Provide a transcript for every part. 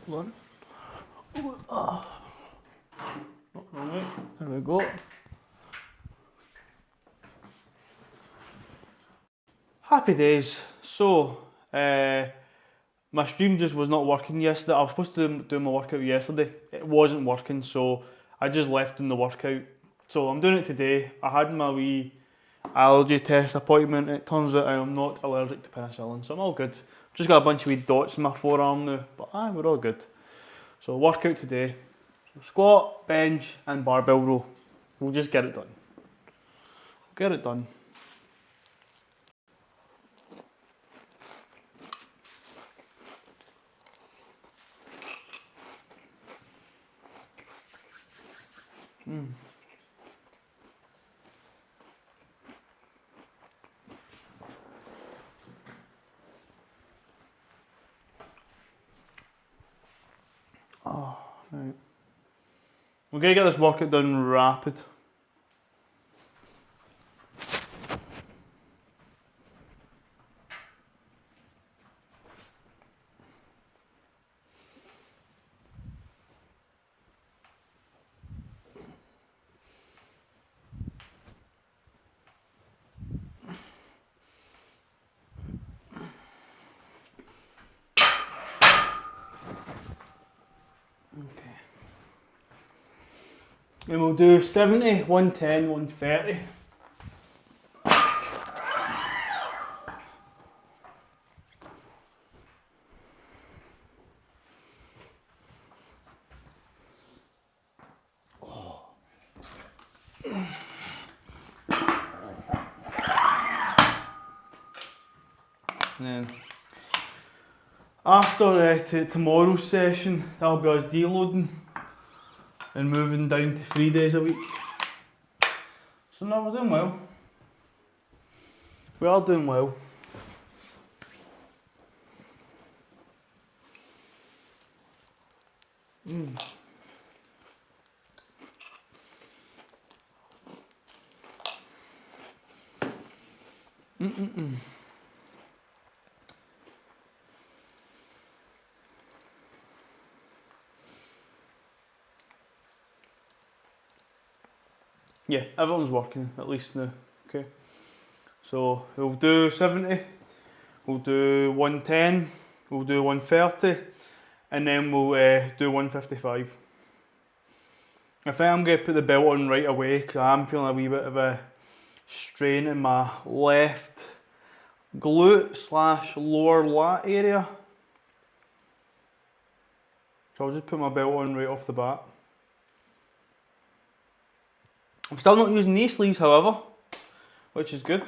Hold on. Not wrong way. There we go. Happy days. So, my stream just was not working yesterday. I was supposed to do my workout yesterday. It wasn't working, so I just left in the workout. So I'm doing it today. I had my wee allergy test appointment. It turns out I am not allergic to penicillin, so I'm all good. Just got a bunch of wee dots in my forearm now, but we're all good. So workout today. So squat, bench and barbell row. We'll just get it done. Get it done. Right. We're gonna get this workout done rapid. And we'll do 70, 110, 130. And then after tomorrow's session, that'll be us deloading and moving down to 3 days a week. So no, we're doing well. We are doing well. Yeah, everyone's working at least now. Okay. So we'll do 70, we'll do 110, we'll do 130, and then we'll do 155. I think I'm going to put the belt on right away because I'm feeling a wee bit of a strain in my left glute / lower lat area. So I'll just put my belt on right off the bat. I'm still not using knee sleeves, however, which is good.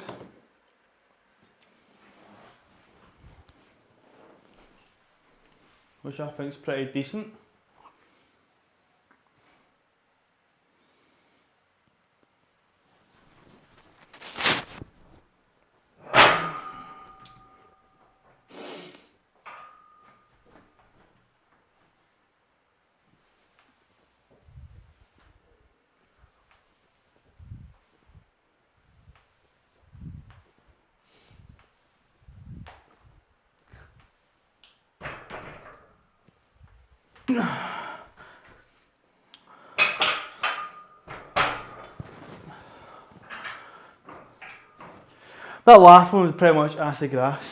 Which I think is pretty decent. That last one was pretty much acid grass.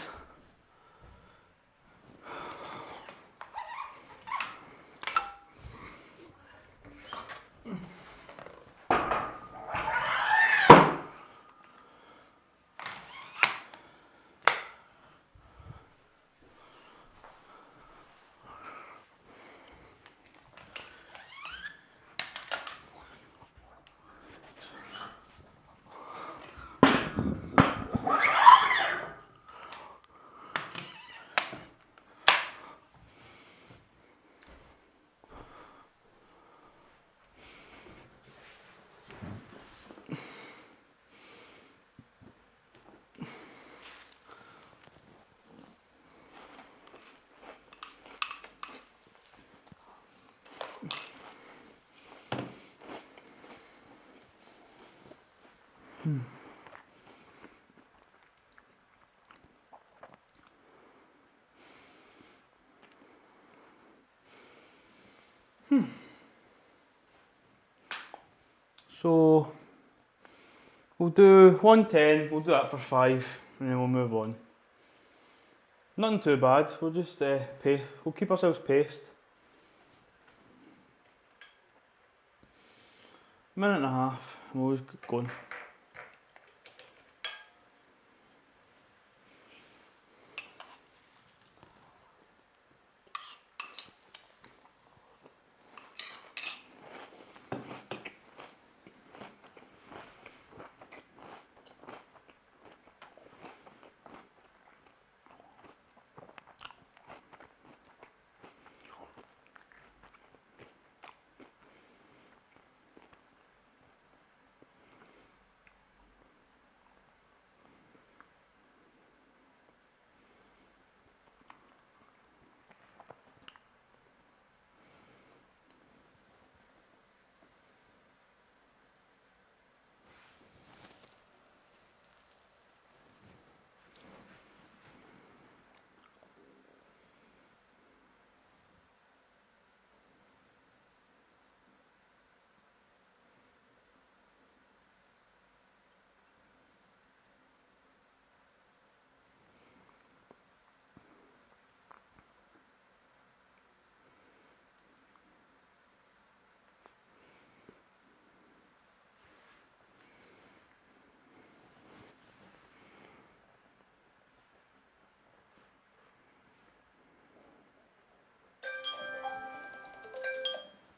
So we'll do 110, we'll do that for 5 and then we'll move on. Nothing too bad, we'll just we'll keep ourselves paced. Minute and a half, and we'll just keep going.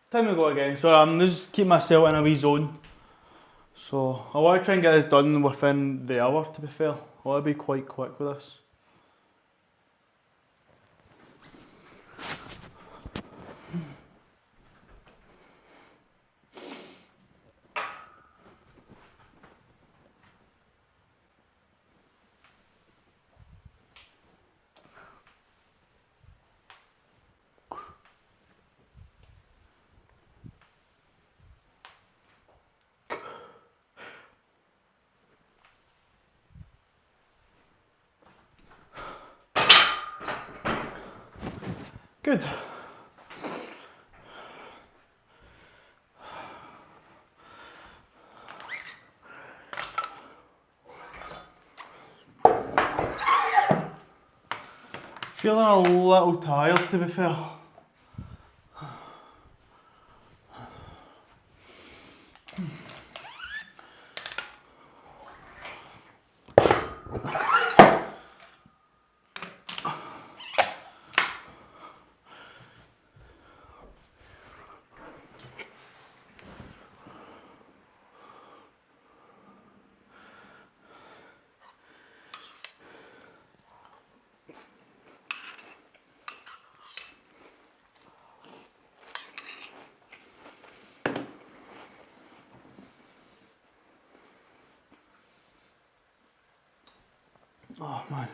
Time to go again. So I'm just keep myself in a wee zone. So I want to try and get this done within the hour, to be fair. I want to be quite quick with this. Good. Feeling a little tired, to be fair. Oh man.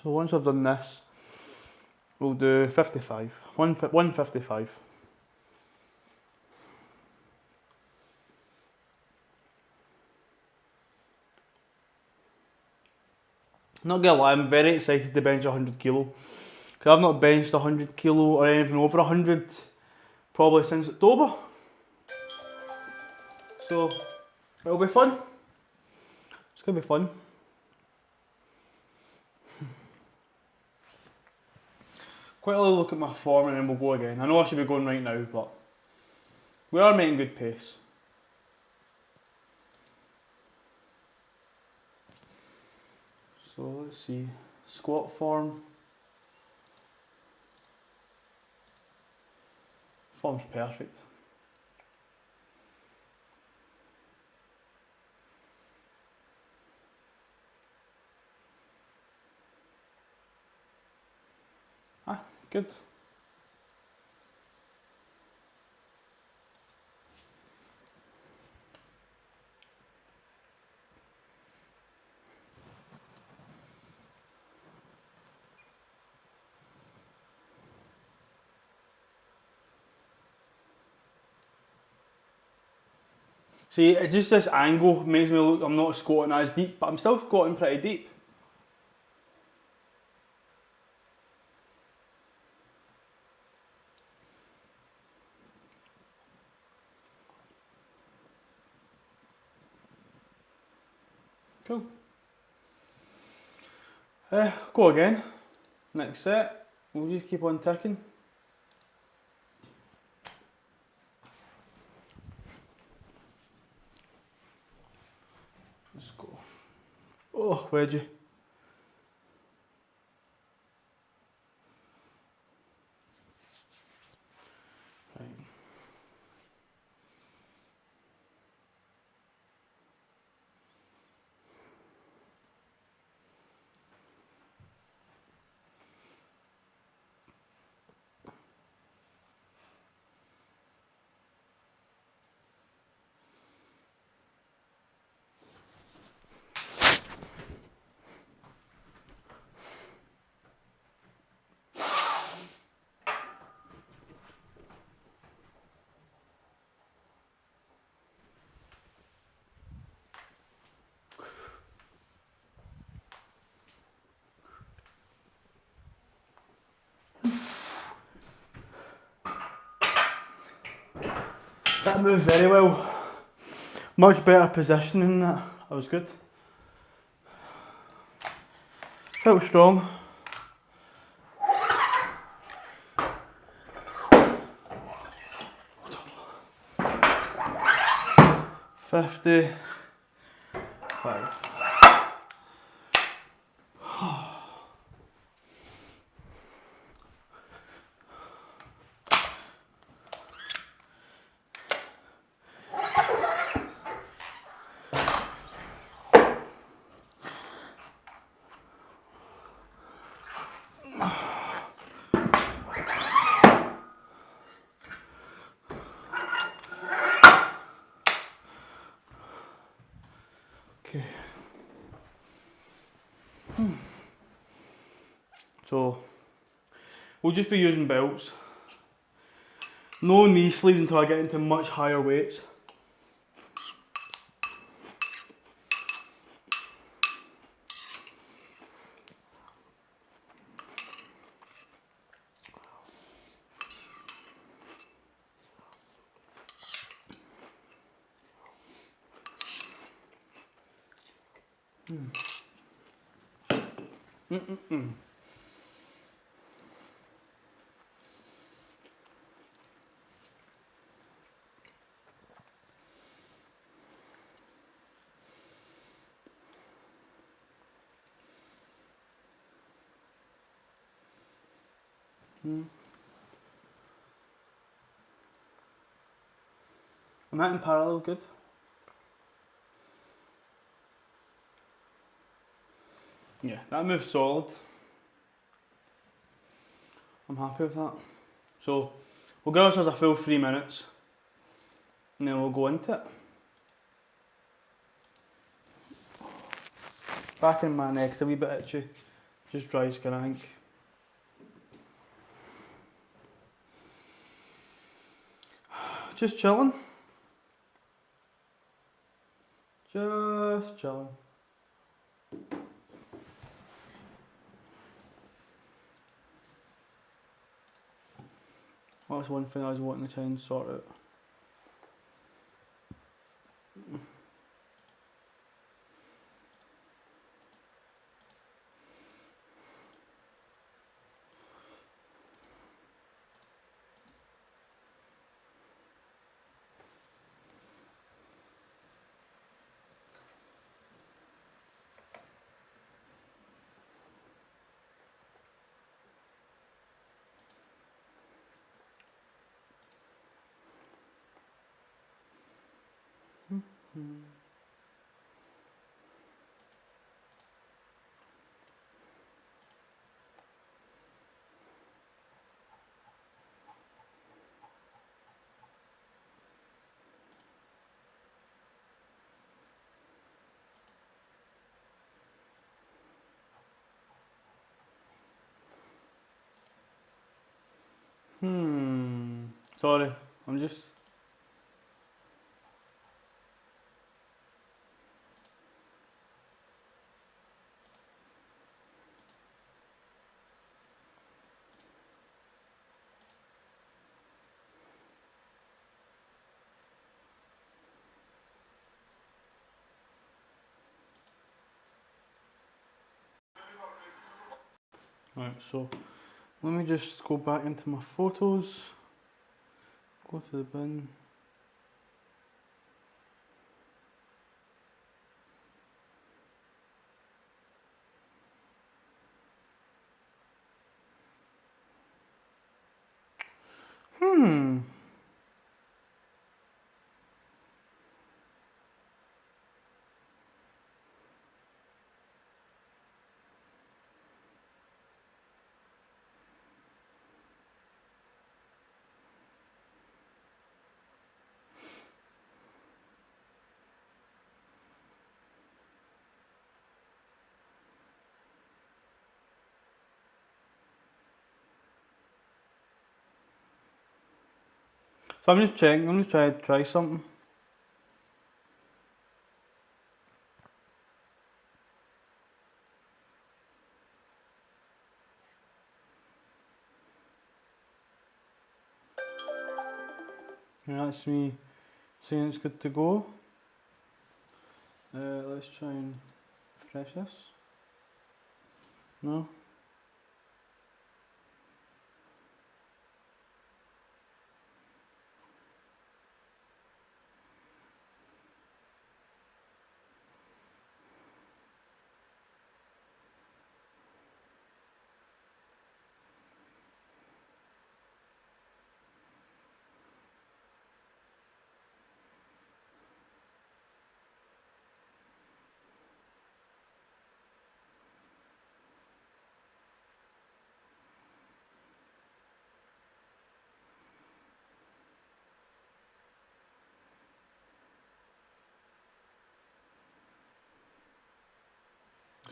So once I've done this, we'll do 55. 155. Not gonna lie, I'm very excited to bench 100 kilo. Because I've not benched 100 kilo or anything over 100 probably since October. So it'll be fun. It's gonna be fun. quickly look at my form and then we'll go again. I know I should be going right now, but we are making good pace. So let's see, squat form. Form's perfect. Ah, good. See, it's just this angle makes me look, I'm not squatting as deep, but I'm still squatting pretty deep. Cool. Go again. Next set. We'll just keep on ticking. Let's go. Oh, wedgie. Right. That moved very well. Much better positioning than that. That was good. Felt strong. $55. Okay. So we'll just be using belts. No knee sleeves until I get into much higher weights. Am I in parallel good? Yeah, that move's solid. I'm happy with that. So we'll give ourselves a full 3 minutes and then we'll go into it. Back in my neck's a wee bit itchy. Just dry skin, I think. Just chilling. Just chilling. That's one thing I was wanting to try and sort out. Sorry, I'm just. Right, so let me just go back into my photos, go to the bin. So I'm just checking, I'm just trying to try something. Yeah, that's me saying it's good to go. Let's try and refresh this. No?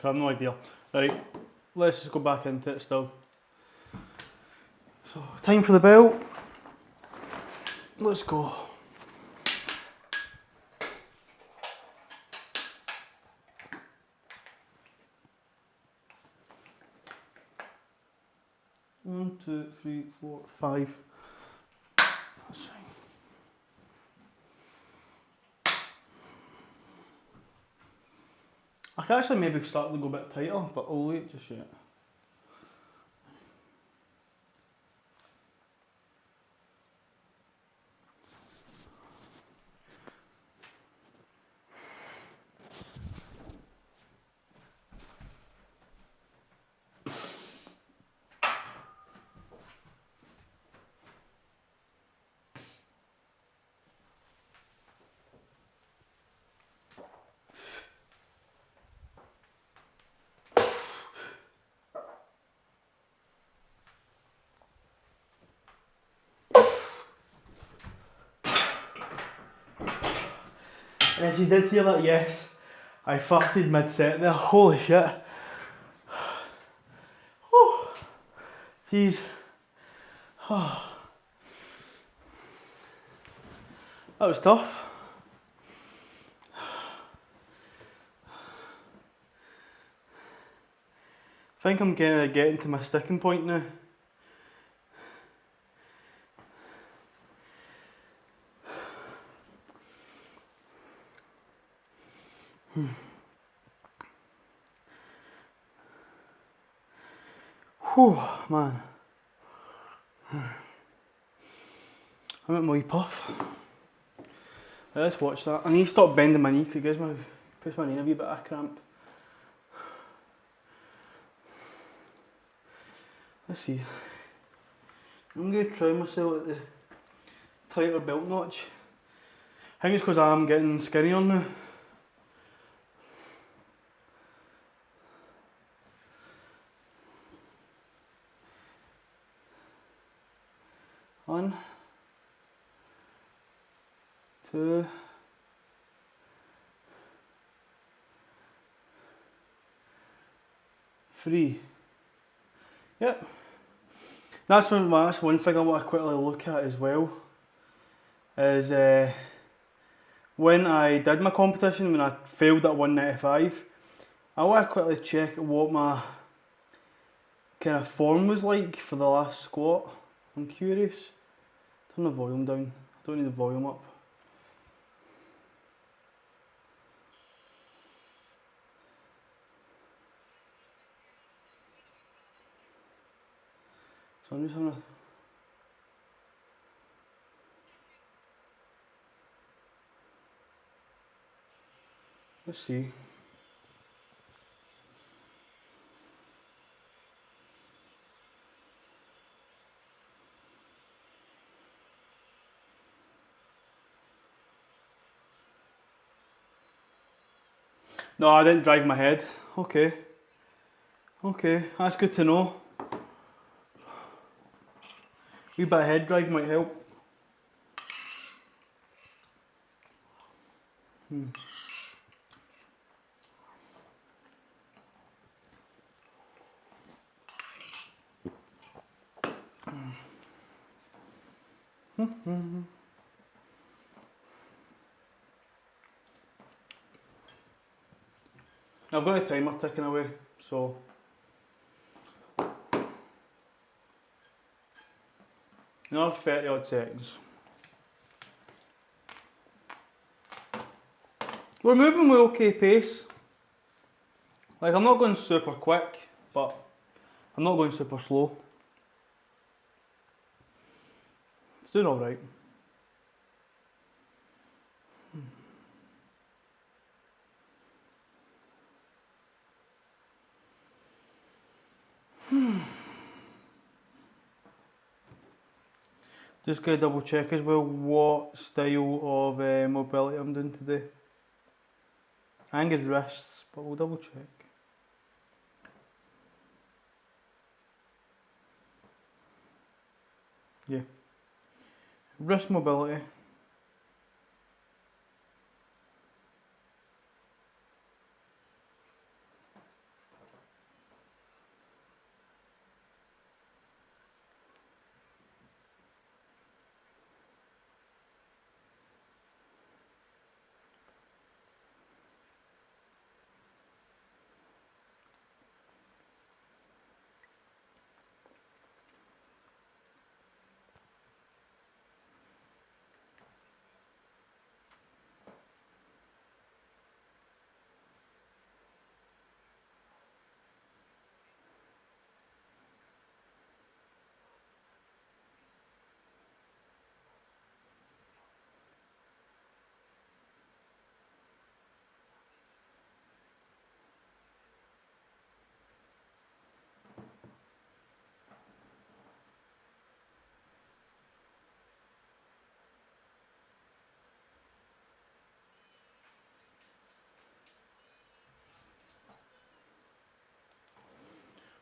I have no idea. Right, let's just go back into it still. So, time for the belt. Let's go. One, two, three, four, five. That's fine. I can actually maybe start to go a bit tighter, but I'll wait just yet. And if you did hear that, yes, I farted mid-set there. Holy shit. Whew. Jeez. That was tough. I think I'm getting to my sticking point now. Whew, man. I'm at my wee puff. Let's watch that. I need to stop bending my knee because it puts my knee in a wee bit of cramp. Let's see. I'm going to try myself at the tighter belt notch. think it's because I'm getting skinnier now. One, two, three. Yep. That's one thing I want to quickly look at as well. Is when I did my competition, when I failed at 195, I want to quickly check what my kind of form was like for the last squat. I'm curious. Turn the volume down. I don't need the volume up. So I'm just gonna. Let's see. No, I didn't drive my head. Okay. Okay, that's good to know. Wee bit of head drive might help. I've got a timer ticking away, so another 30 odd seconds. We're moving with okay pace. Like, I'm not going super quick, but I'm not going super slow. It's doing alright. Just going to double check as well what style of mobility I'm doing today. I think it's wrists, but we'll double check. Yeah. Wrist mobility.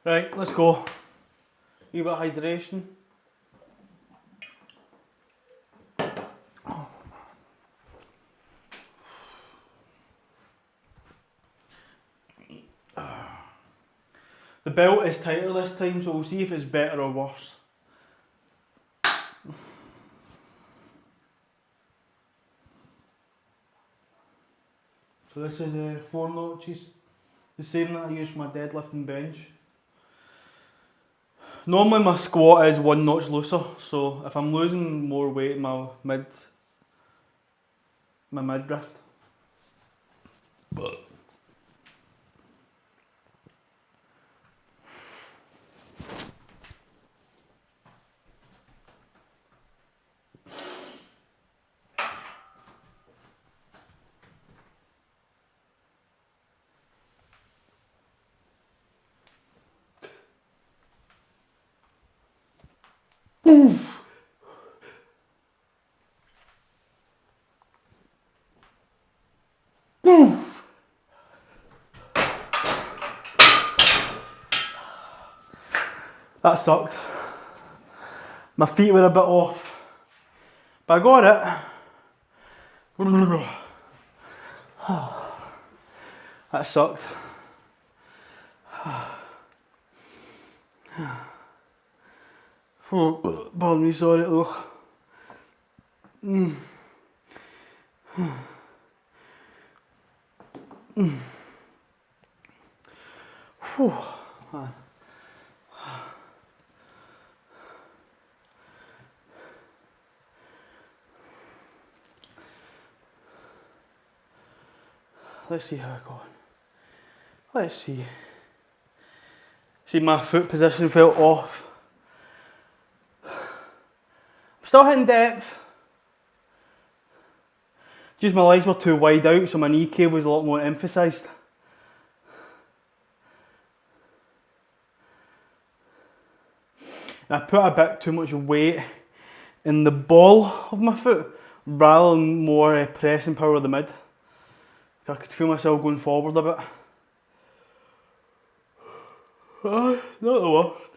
Right, let's go. Wee bit of hydration. The belt is tighter this time, so we'll see if it's better or worse. So this is 4 notches, the same that I use for my deadlift and bench. Normally my squat is 1 notch looser, so if I'm losing more weight in my midriff. That sucked. My feet were a bit off, but I got it. That sucked. Pardon me, sorry. Ugh. Let's see how I got on. Let's see. See, my foot position fell off. I'm still hitting depth. Just my legs were too wide out, so my knee cave was a lot more emphasised. I put a bit too much weight in the ball of my foot rather than more pressing power of the mid. I could feel myself going forward a bit. Not the worst.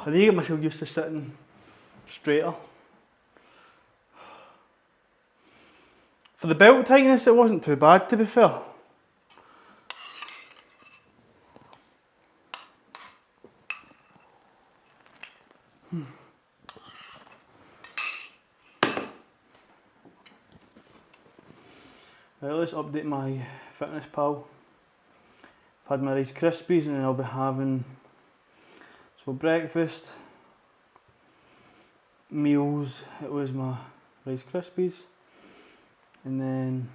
I need to get myself used to sitting straighter. For the belt tightness, it wasn't too bad, to be fair. Right, let's update my Fitness Pal. I've had my Rice Krispies and then I'll be having breakfast, meals, it was my Rice Krispies, and then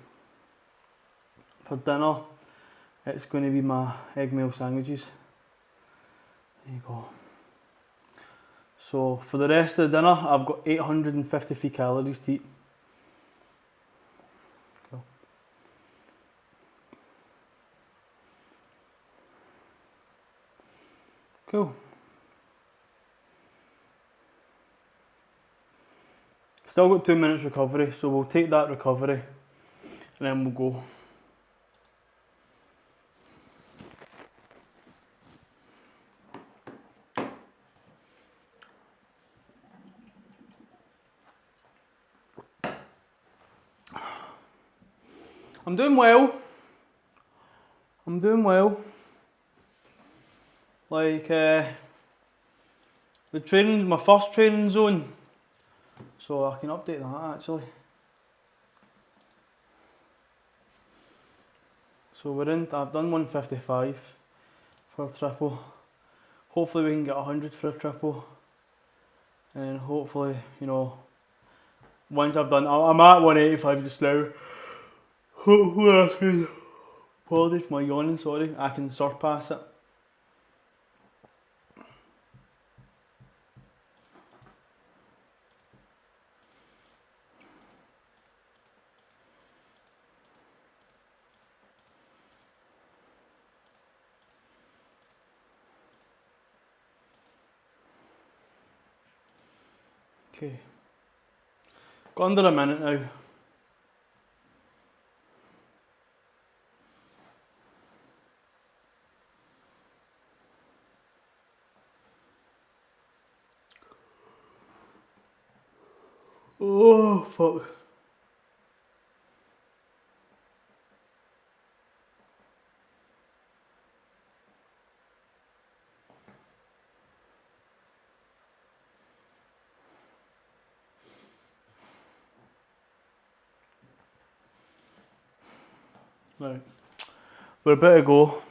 for dinner it's going to be my egg mayo sandwiches. There you go. So for the rest of the dinner I've got 853 calories to eat. Cool. Still got 2 minutes recovery, so we'll take that recovery and then we'll go. I'm doing well. I'm doing well. Like the training, my first training zone. So I can update that actually. So I've done 155 for a triple. Hopefully we can get 100 for a triple. And hopefully, you know, once I've done, I'm at 185 just now. Hopefully I can, apologies for my yawning, sorry, I can surpass it. Okay, got under a minute now. Oh fuck. Right, we're about to go.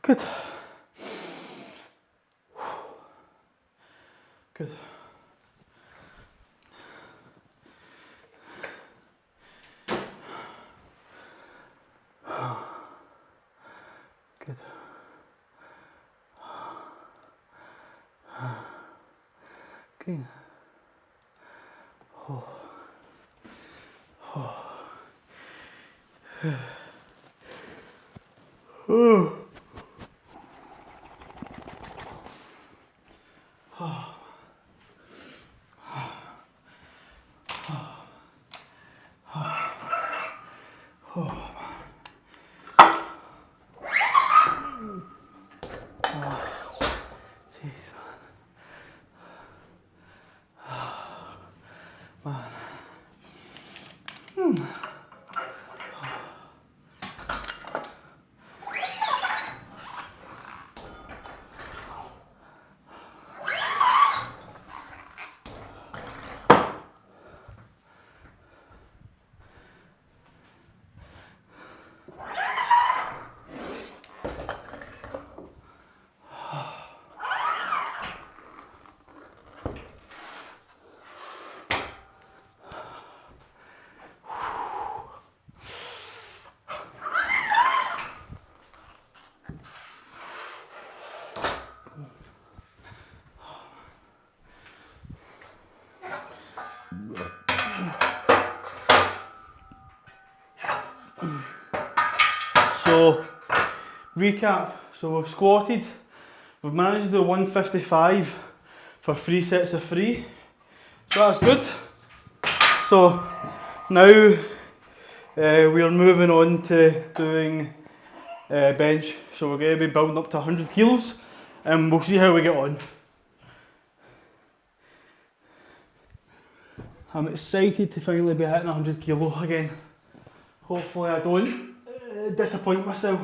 Good. Good. Good. Okay. Oh. Oh. Oh. So, recap. So we've squatted. We've managed to do 155 for 3 sets of 3. So that's good. So now we are moving on to doing bench. So we're going to be building up to 100 kilos and we'll see how we get on. I'm excited to finally be hitting 100 kilo again. Hopefully I don't disappoint myself.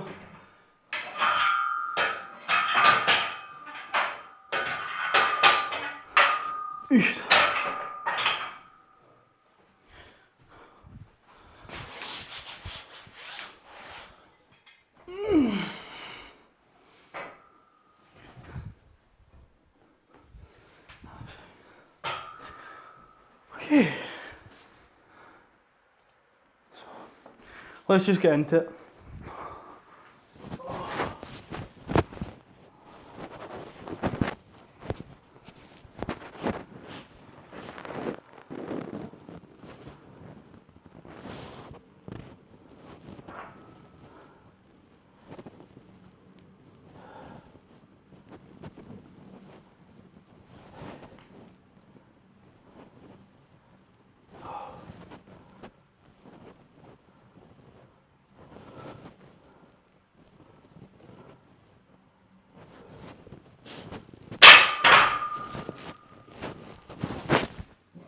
Okay, so let's just get into it.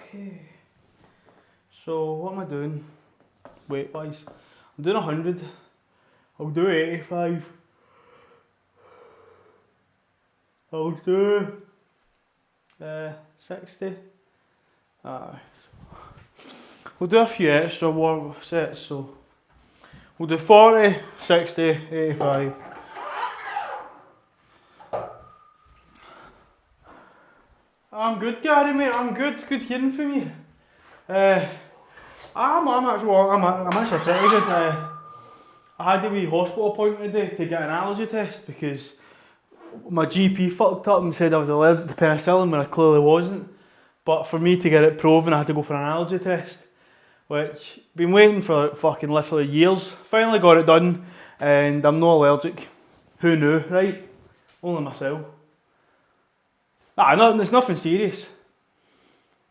Okay, so what am I doing weight wise? I'm doing 100, I'll do 85, I'll do 60, we'll do a few extra warm sets, so we'll do 40, 60, 85. I'm good, Gary, mate. I'm good. It's good hearing from you. I'm actually pretty good. I had a wee hospital appointment today to get an allergy test because my GP fucked up and said I was allergic to penicillin when I clearly wasn't. But for me to get it proven, I had to go for an allergy test, which I've been waiting for like fucking literally years. Finally got it done, and I'm not allergic. Who knew, right? Only myself. No, it's nothing serious.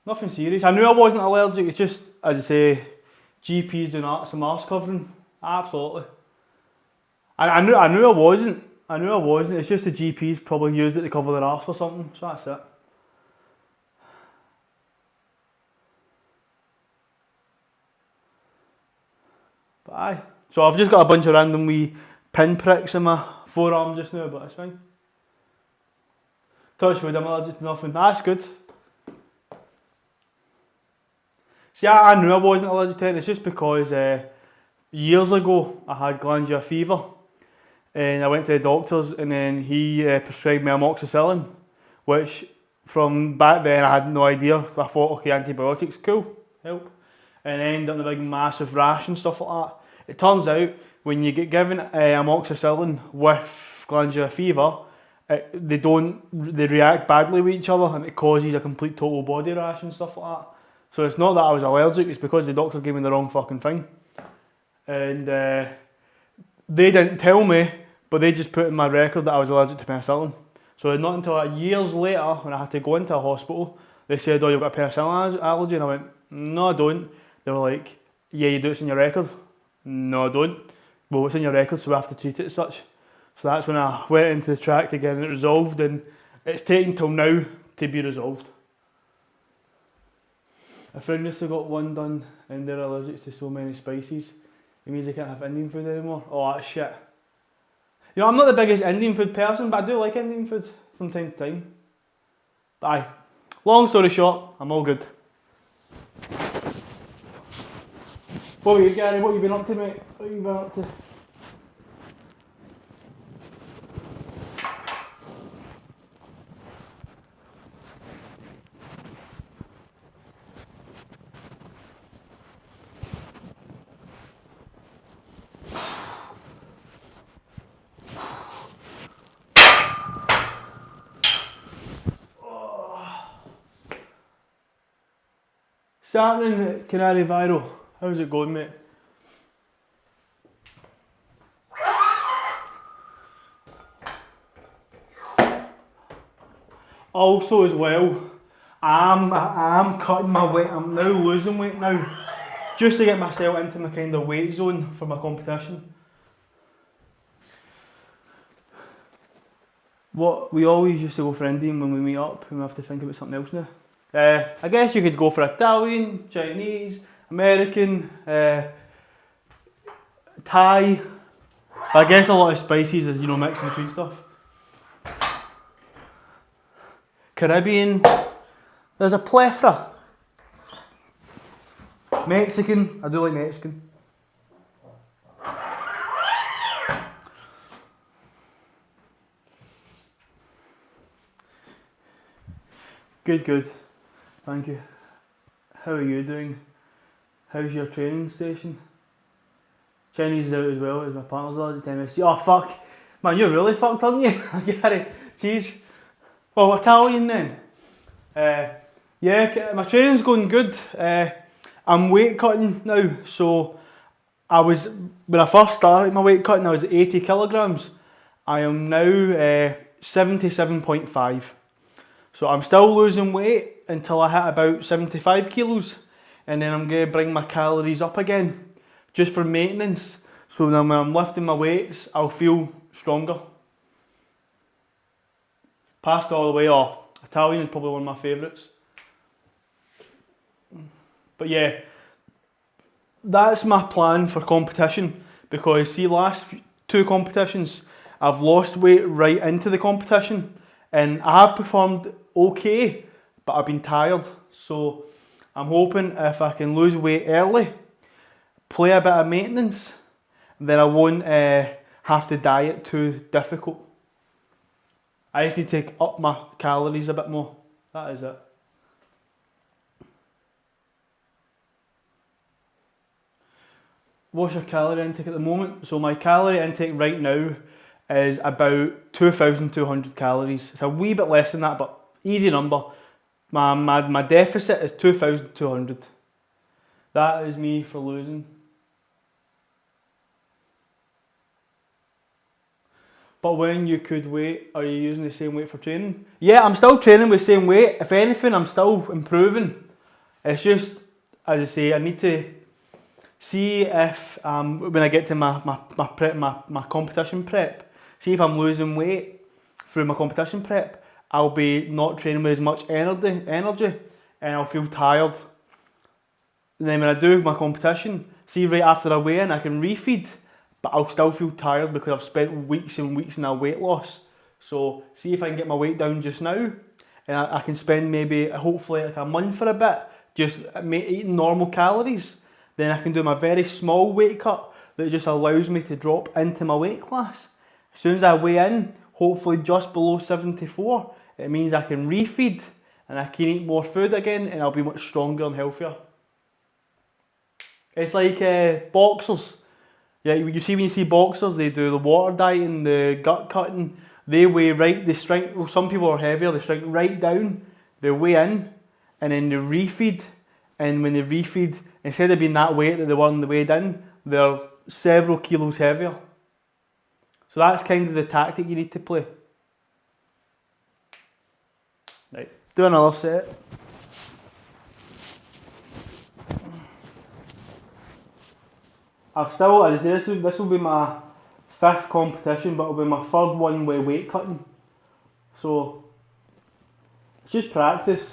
Nothing serious. I knew I wasn't allergic, it's just, as I say, GPs doing some arse covering. Absolutely. I knew I wasn't. It's just the GPs probably used it to cover their arse or something, so that's it. But aye. So I've just got a bunch of random wee pin pricks in my forearm just now, but it's fine. Touch wood, I'm allergic to nothing. That's good. See, I knew I wasn't allergic to it. It's just because years ago I had glandular fever, and I went to the doctor's, and then he prescribed me amoxicillin, which from back then I had no idea. I thought, okay, antibiotics, cool, help. And I ended up in a big massive rash and stuff like that. It turns out when you get given amoxicillin with glandular fever, they react badly with each other, and it causes a complete total body rash and stuff like that. So it's not that I was allergic, it's because the doctor gave me the wrong fucking thing. And they didn't tell me, but they just put in my record that I was allergic to penicillin. So not until years later, when I had to go into a hospital, they said, oh, you've got a penicillin allergy, and I went, no I don't. They were like, yeah, you do, it's in your record. No I don't. Well, it's in your record, so we have to treat it as such. So that's when I went into the track to get it resolved, and it's taken till now to be resolved. A friend just got one done, and they're allergic to so many spices. It means they can't have Indian food anymore. Oh, that's shit. You know, I'm not the biggest Indian food person, but I do like Indian food from time to time. But aye, long story short, I'm all good. What about you, Gary? What have you been up to, mate? What have you been up to? Starting at Canary Viral. How's it going, mate? Also as well, I'm cutting my weight. I'm now losing weight now, just to get myself into my kind of weight zone for my competition. What we always used to go for Indian when we meet up, and we have to think about something else now. I guess you could go for Italian, Chinese, American, Thai. I guess a lot of spices is, you know, mixing between stuff. Caribbean, there's a plethora. Mexican, I do like Mexican. Good. Thank you. How are you doing? How's your training station? Chinese is out as well, as my partner's allergic to MSG. Oh fuck! Man, you're really fucked, aren't you? Gary, jeez. Well, Italian then. Yeah, my training's going good. I'm weight cutting now, so when I first started my weight cutting, I was 80 kilograms. I am now 77.5. So I'm still losing weight until I hit about 75 kilos, and then I'm going to bring my calories up again, just for maintenance, so then when I'm lifting my weights, I'll feel stronger. Pasta all the way off. Italian is probably one of my favourites. But yeah, that's my plan for competition, because see, last two competitions, I've lost weight right into the competition, and I have performed okay, but I've been tired. So I'm hoping if I can lose weight early, play a bit of maintenance, then I won't have to diet too difficult. I just need to up my calories a bit more. That is it. What's your calorie intake at the moment? So my calorie intake right now is about 2,200 calories. It's a wee bit less than that, but easy number. My deficit is 2,200. That is me for losing. But when you could weight, are you using the same weight for training? Yeah, I'm still training with the same weight. If anything, I'm still improving. It's just, as I say, I need to see if when I get to my competition prep, see if I'm losing weight through my competition prep, I'll be not training with as much energy, and I'll feel tired. And then when I do my competition, see right after I weigh in, I can refeed, but I'll still feel tired because I've spent weeks and weeks in a weight loss. So see if I can get my weight down just now, and I can spend maybe, hopefully like a month for a bit, just eating normal calories. Then I can do my very small weight cut that just allows me to drop into my weight class. As soon as I weigh in, hopefully just below 74, it means I can refeed and I can eat more food again and I'll be much stronger and healthier. It's like boxers. Yeah, you see when you see boxers, they do the water dieting, the gut cutting. They weigh right, they shrink. Well, some people are heavier. They shrink right down. They weigh in, and then they refeed. And when they refeed, instead of being that weight that they were when they weighed in, they're several kilos heavier. So that's kind of the tactic you need to play. Right, do another set. I've still, as I say, this will be my 5th competition, but it'll be my 3rd one with weight cutting. So, it's just practice.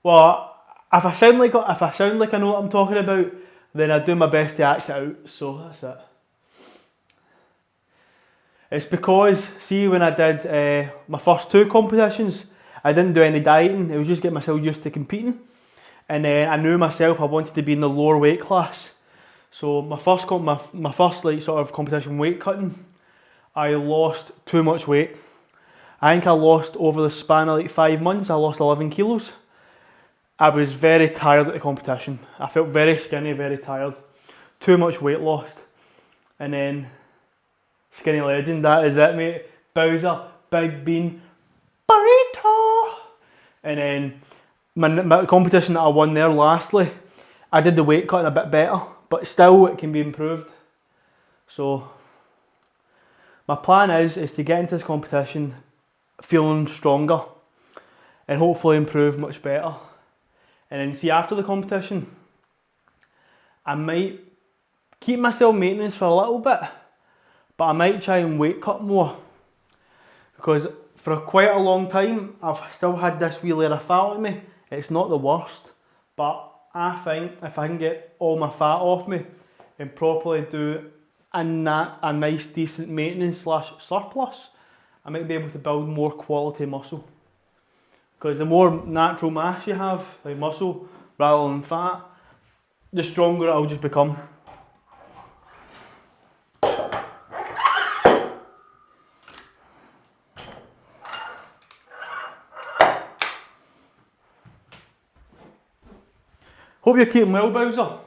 Well, if I sound like I know what I'm talking about, then I do my best to act it out. So that's it. It's because, see, when I did my first 2 competitions, I didn't do any dieting. It was just getting myself used to competing, and then I knew myself I wanted to be in the lower weight class. So my first like sort of competition weight cutting, I lost too much weight. I think I lost over the span of like 5 months. I lost 11 kilos. I was very tired at the competition. I felt very skinny, very tired. Too much weight lost. And then, skinny legend, that is it, mate. Bowser, Big Bean, Burrito. And then, my competition that I won there lastly, I did the weight cutting a bit better, but still it can be improved. So, my plan is to get into this competition feeling stronger and hopefully improve much better. And then see, after the competition, I might keep myself maintenance for a little bit, but I might try and weight cut more, because for quite a long time I've still had this wee layer of fat on me. It's not the worst, but I think if I can get all my fat off me and properly do a nice decent maintenance / surplus, I might be able to build more quality muscle. Because the more natural mass you have, like muscle, rather than fat, the stronger it'll just become. Hope you're keeping well, Bowser.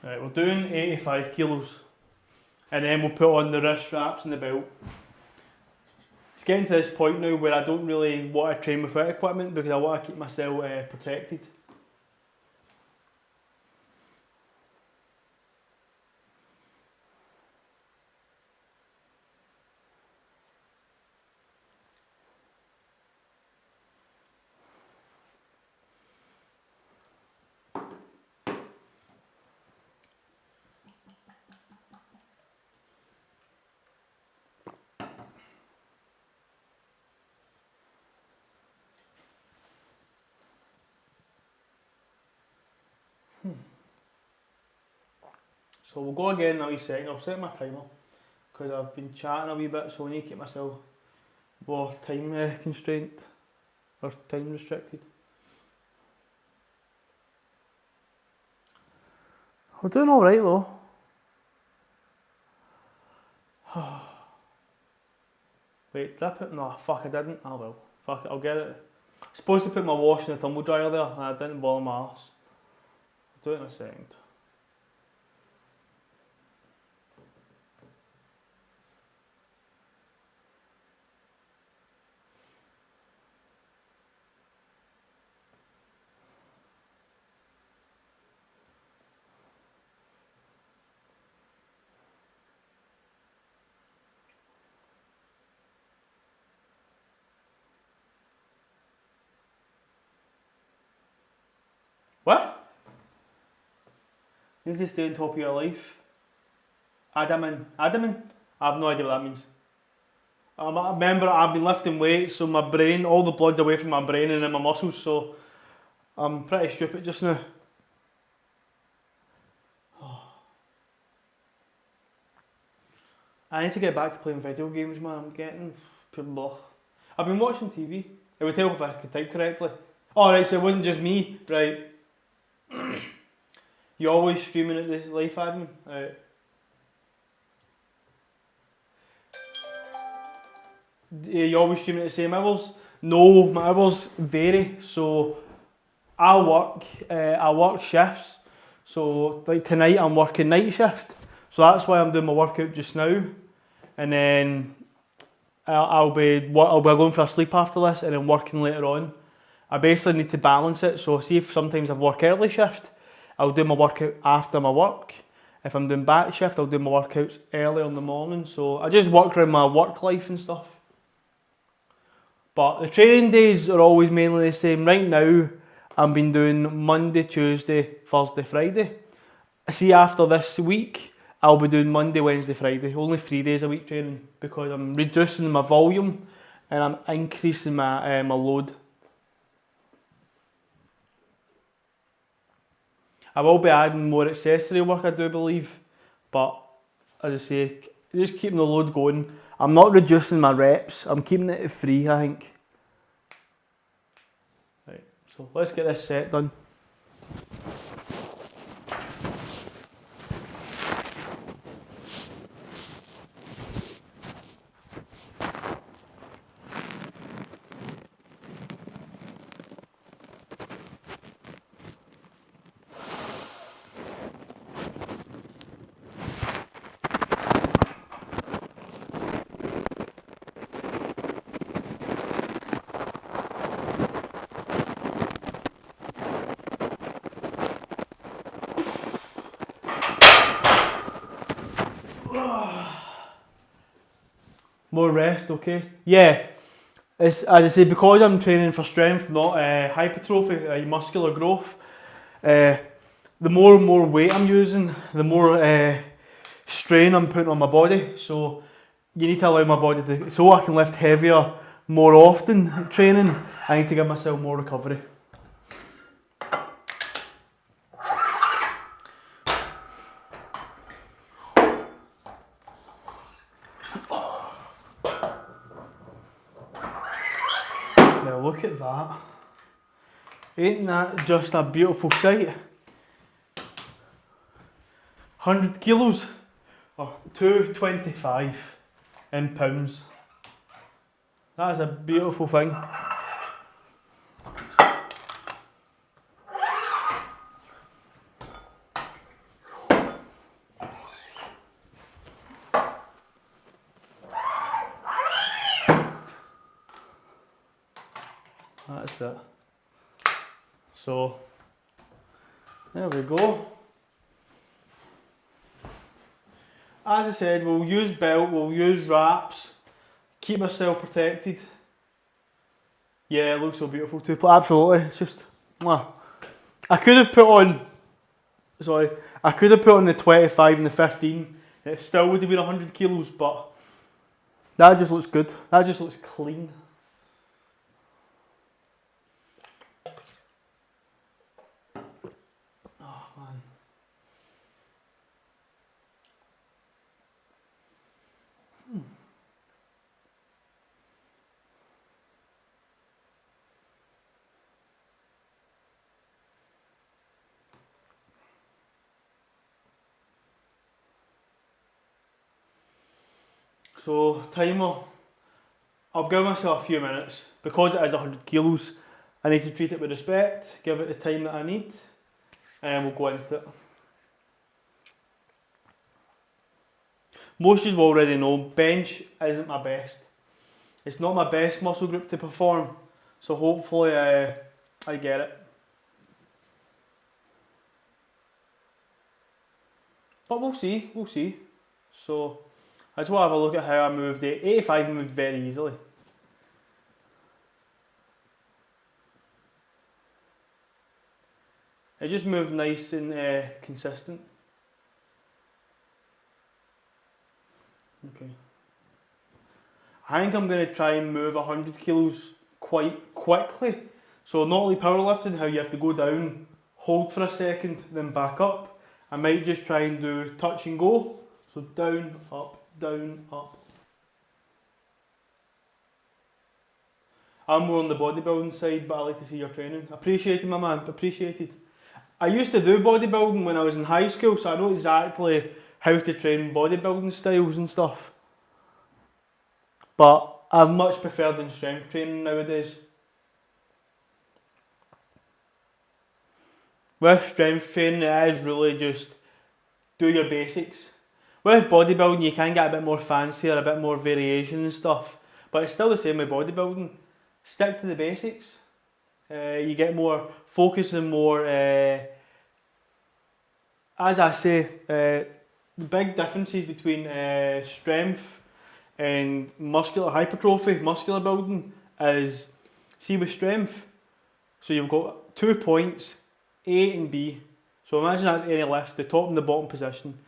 Right, we're doing 85 kilos, and then we'll put on the wrist straps and the belt. It's getting to this point now where I don't really want to train without equipment because I want to keep myself protected. So we'll go again in a wee second. I'll set my timer because I've been chatting a wee bit, so I need to keep myself more time constraint or time restricted. We're doing alright though. Wait, did I put, no fuck I didn't, oh well, fuck it, I'll get it. I was supposed to put my wash in the tumble dryer there and I didn't bother my arse. I'll do it in a second. What? You need to stay on top of your life. Adamant. Adamant? I have no idea what that means. I remember I've been lifting weights, so my brain, all the blood's away from my brain and in my muscles, so I'm pretty stupid just now. I need to get back to playing video games, man. I'm getting... I've been watching TV. It would help if I could type correctly. Oh, right, so it wasn't just me, right. You always streaming at the life admin? Right. You always streaming at the same hours? No, my hours vary. So I work shifts. So like tonight I'm working night shift. So that's why I'm doing my workout just now. And then I'll be going for a sleep after this and then working later on. I basically need to balance it. So see if sometimes I work early shift, I'll do my workout after my work. If I'm doing back shift, I'll do my workouts early in the morning. So I just work around my work life and stuff. But the training days are always mainly the same. Right now, I've been doing Monday, Tuesday, Thursday, Friday. See, after this week, I'll be doing Monday, Wednesday, Friday. Only 3 days a week training because I'm reducing my volume and I'm increasing my load. I will be adding more accessory work, I do believe, but as I say, just keeping the load going. I'm not reducing my reps, I'm keeping it at 3, I think. Right, so let's get this set done. More rest, okay? Yeah, it's, as I say, because I'm training for strength, not hypertrophy, muscular growth, the more and more weight I'm using, the more strain I'm putting on my body. So you need to allow my body to, so I can lift heavier more often training, I need to give myself more recovery. Now look at that. Ain't that just a beautiful sight? 100 kilos, or 225 in pounds. That is a beautiful thing. That's it. So, there we go. As I said, we'll use belt, we'll use wraps, keep myself protected. Yeah, it looks so beautiful too, but absolutely, it's just, mwah. I could have put on the 25 and the 15, and it still would have been 100 kilos, but that just looks good, that just looks clean. So timer, I'll give myself a few minutes. Because it is 100 kilos, I need to treat it with respect, give it the time that I need, and we'll go into it. Most of you already know, bench isn't my best. It's not my best muscle group to perform, so hopefully I get it. But we'll see, we'll see. So, I just want to have a look at how I moved it. 85 moved very easily. It just moved nice and consistent. Okay. I think I'm going to try and move 100 kilos quite quickly. So not only powerlifting, how you have to go down, hold for a second, then back up. I might just try and do touch and go. So down, up, down, up. I'm more on the bodybuilding side, but I like to see your training. Appreciated, my man, appreciated. I used to do bodybuilding when I was in high school, so I know exactly how to train bodybuilding styles and stuff. But I'm much preferred in strength training nowadays. With strength training, it is really just do your basics. With bodybuilding, you can get a bit more fancier, a bit more variation and stuff, but it's still the same with bodybuilding. Stick to the basics. You get more focus and more, as I say, the big differences between strength and muscular hypertrophy, muscular building, is, see with strength, so you've got 2 points, A and B. So imagine that's any lift, the top and the bottom position.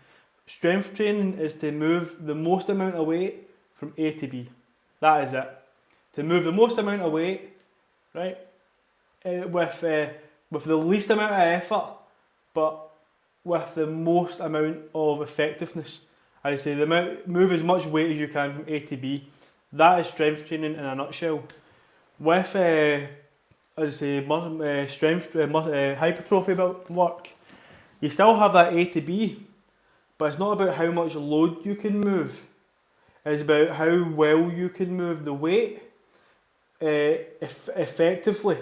Strength training is to move the most amount of weight from A to B. That is it. To move the most amount of weight, right, with the least amount of effort, but with the most amount of effectiveness. I say move as much weight as you can from A to B. That is strength training in a nutshell. With as I say, strength hypertrophy work, you still have that A to B, but it's not about how much load you can move. It's about how well you can move the weight effectively,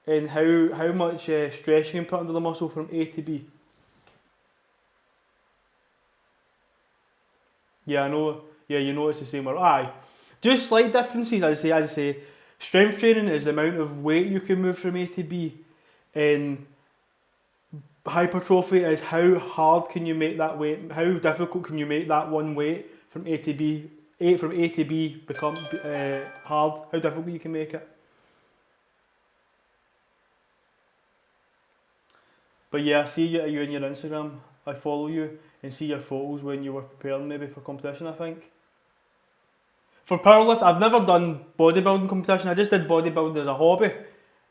and how much stress you can put under the muscle from A to B. Yeah, I know. Yeah, you know it's the same. Or aye, just slight differences. As I say, strength training is the amount of weight you can move from A to B, and hypertrophy is how hard can you make that weight. How difficult can you make that one weight from A to B? From A to B become hard. How difficult you can make it. But yeah, I see you on your Instagram. I follow you and see your photos when you were preparing maybe for competition, I think. For powerlift, I've never done bodybuilding competition. I just did bodybuilding as a hobby.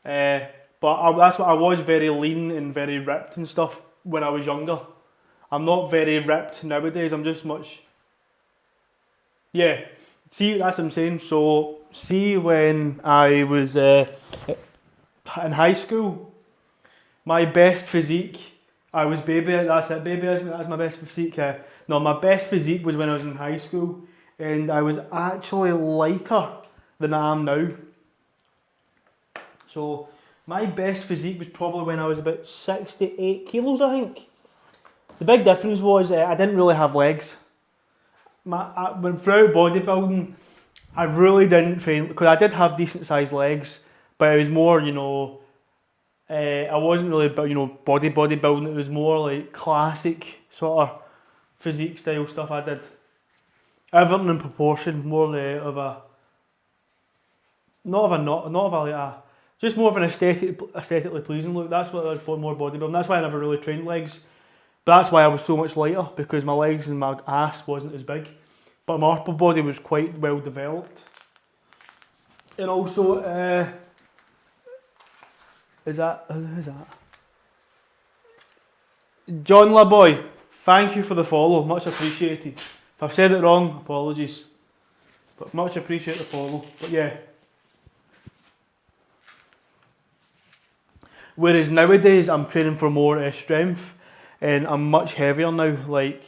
That's what I was, very lean and very ripped and stuff when I was younger. I'm not very ripped nowadays. I'm just much. Yeah, see, that's what I'm saying. So, see, when I was in high school, my best physique, I was baby. That's it, baby. That's my best physique. No, my best physique was when I was in high school, and I was actually lighter than I am now. So my best physique was probably when I was about 68 kilos, I think. The big difference was I didn't really have legs. Throughout bodybuilding, I really didn't train, because I did have decent sized legs, but it was more, I wasn't really about, bodybuilding. It was more like classic sort of physique style stuff I did. Everything in proportion, more of a, just more of an aesthetically pleasing look. That's what I was more bodybuilding. That's why I never really trained legs. But that's why I was so much lighter, because my legs and my ass wasn't as big. But my upper body was quite well developed. And also, who's that? John LaBoy, thank you for the follow, much appreciated. If I've said it wrong, apologies. But much appreciate the follow. But yeah. Whereas nowadays I'm training for more strength, and I'm much heavier now, like,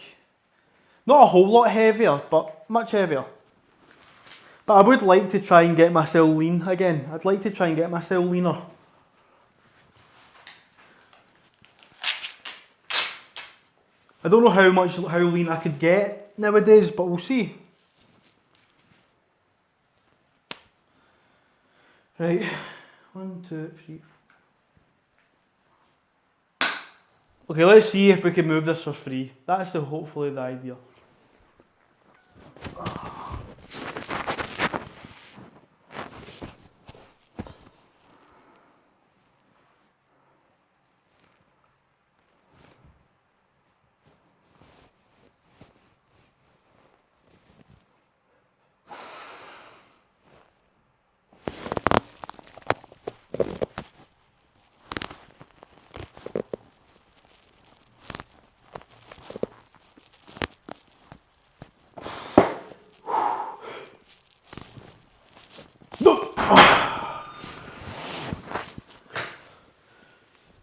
not a whole lot heavier, but much heavier. But I would like to try and get myself lean again. I'd like to try and get myself leaner. I don't know how lean I could get nowadays, but we'll see. Right, 1, 2, 3, 4. Okay, let's see if we can move this for free. That's hopefully the idea. No!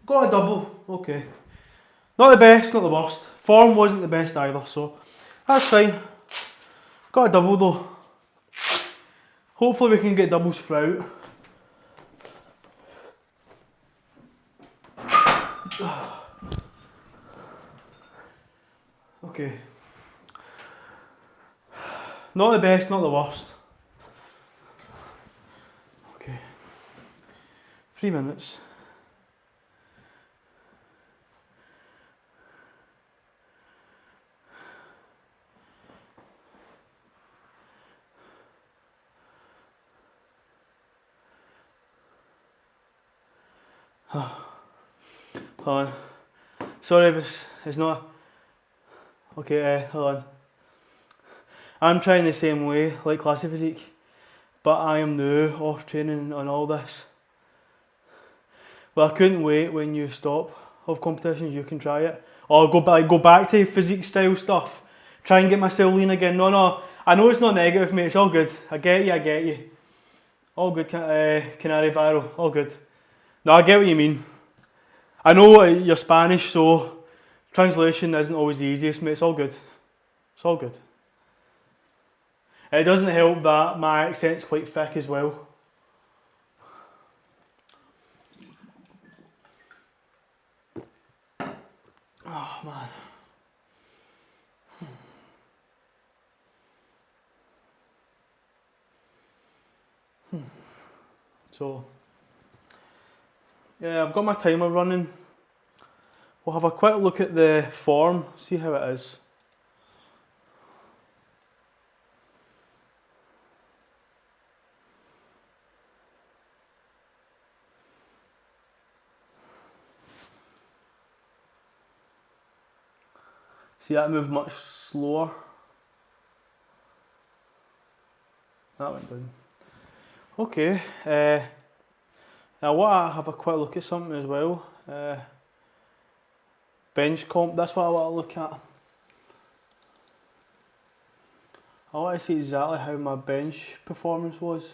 Got a double, okay. Not the best, not the worst. Form wasn't the best either, so that's fine. Got a double though. Hopefully we can get doubles throughout. Okay. Not the best, not the worst. Okay. 3 minutes. Hold on. Sorry if it's not. Okay, hold on. I'm trying the same way, like classic physique, but I am new off training on all this. Well, I couldn't wait when you stop of competitions, you can try it. Or go back to physique style stuff. Try and get myself lean again. No, I know it's not negative, mate, it's all good. I get you. All good, Canary Viral, all good. No, I get what you mean. I know you're Spanish, so translation isn't always the easiest, mate, it's all good. It's all good. It doesn't help that my accent's quite thick as well. Oh man. So, yeah, I've got my timer running. We'll have a quick look at the form, see how it is. See, that moved much slower. That went down. Okay, now I want to have a quick look at something as well. Bench comp, that's what I want to look at. I want to see exactly how my bench performance was.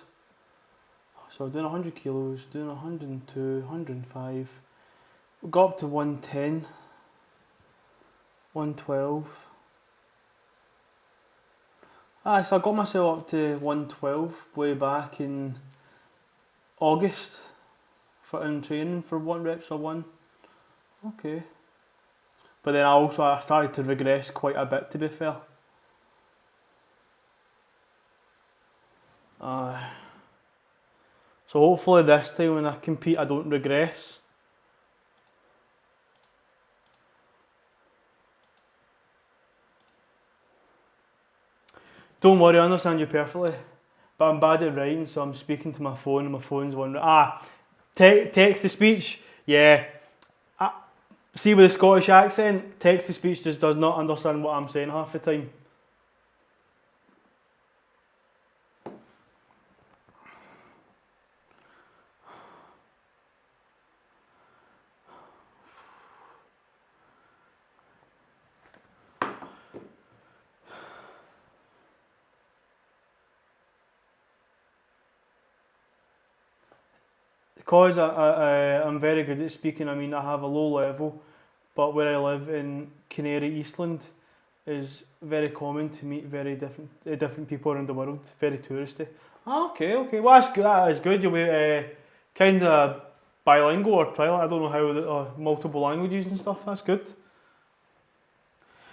So doing 100 kilos, doing 102, 105. We got up to 110, 112. So I got myself up to 112 way back in August in training for 1 reps or 1. Okay. But then I started to regress quite a bit, to be fair. So hopefully this time when I compete I don't regress. Don't worry, I understand you perfectly. But I'm bad at writing, so I'm speaking to my phone and my phone's wondering. Text to speech, yeah. See, with the Scottish accent, text to speech just does not understand what I'm saying half the time. Because I'm very good at speaking, I mean I have a low level, but where I live in Canary Eastland is very common to meet very different people around the world, very touristy. Okay, well that's good, that is good, you'll be kind of bilingual or trilingual, I don't know how, multiple languages and stuff, that's good.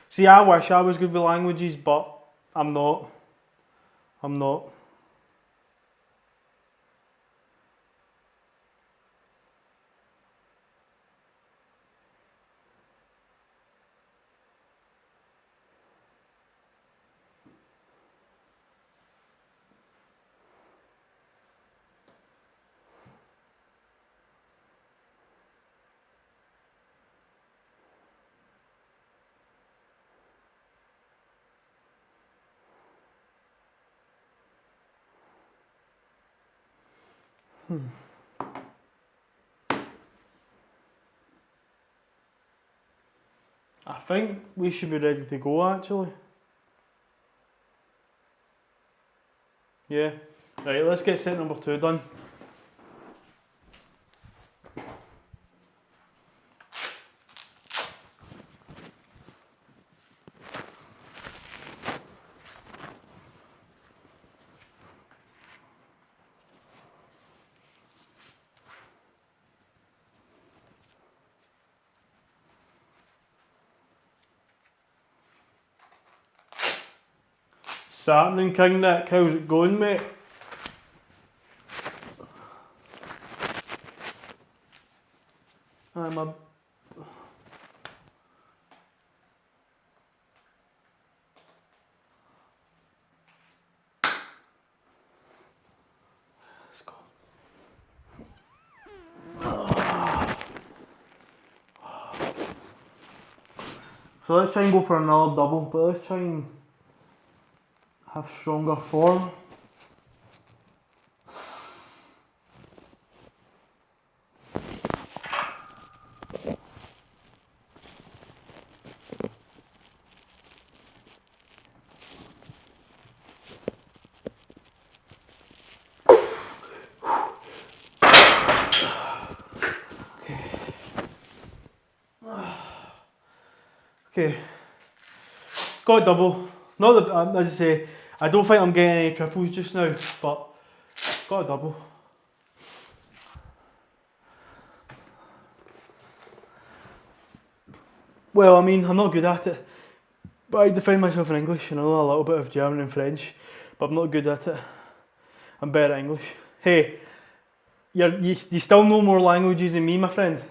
See, I wish I was good with languages, but I'm not. think we should be ready to go actually. Yeah. Right, let's get set number 2 done. It's happening, King Nick. How's it going, mate? I'm a... Let's go. So let's try and go for another double, but let's try and have stronger form. Okay, got a double. Not that, as I say, I don't think I'm getting any triples just now, but got a double. Well, I mean, I'm not good at it, but I define myself in English, and I know a little bit of German and French, but I'm not good at it. I'm better at English. Hey, you still know more languages than me, my friend.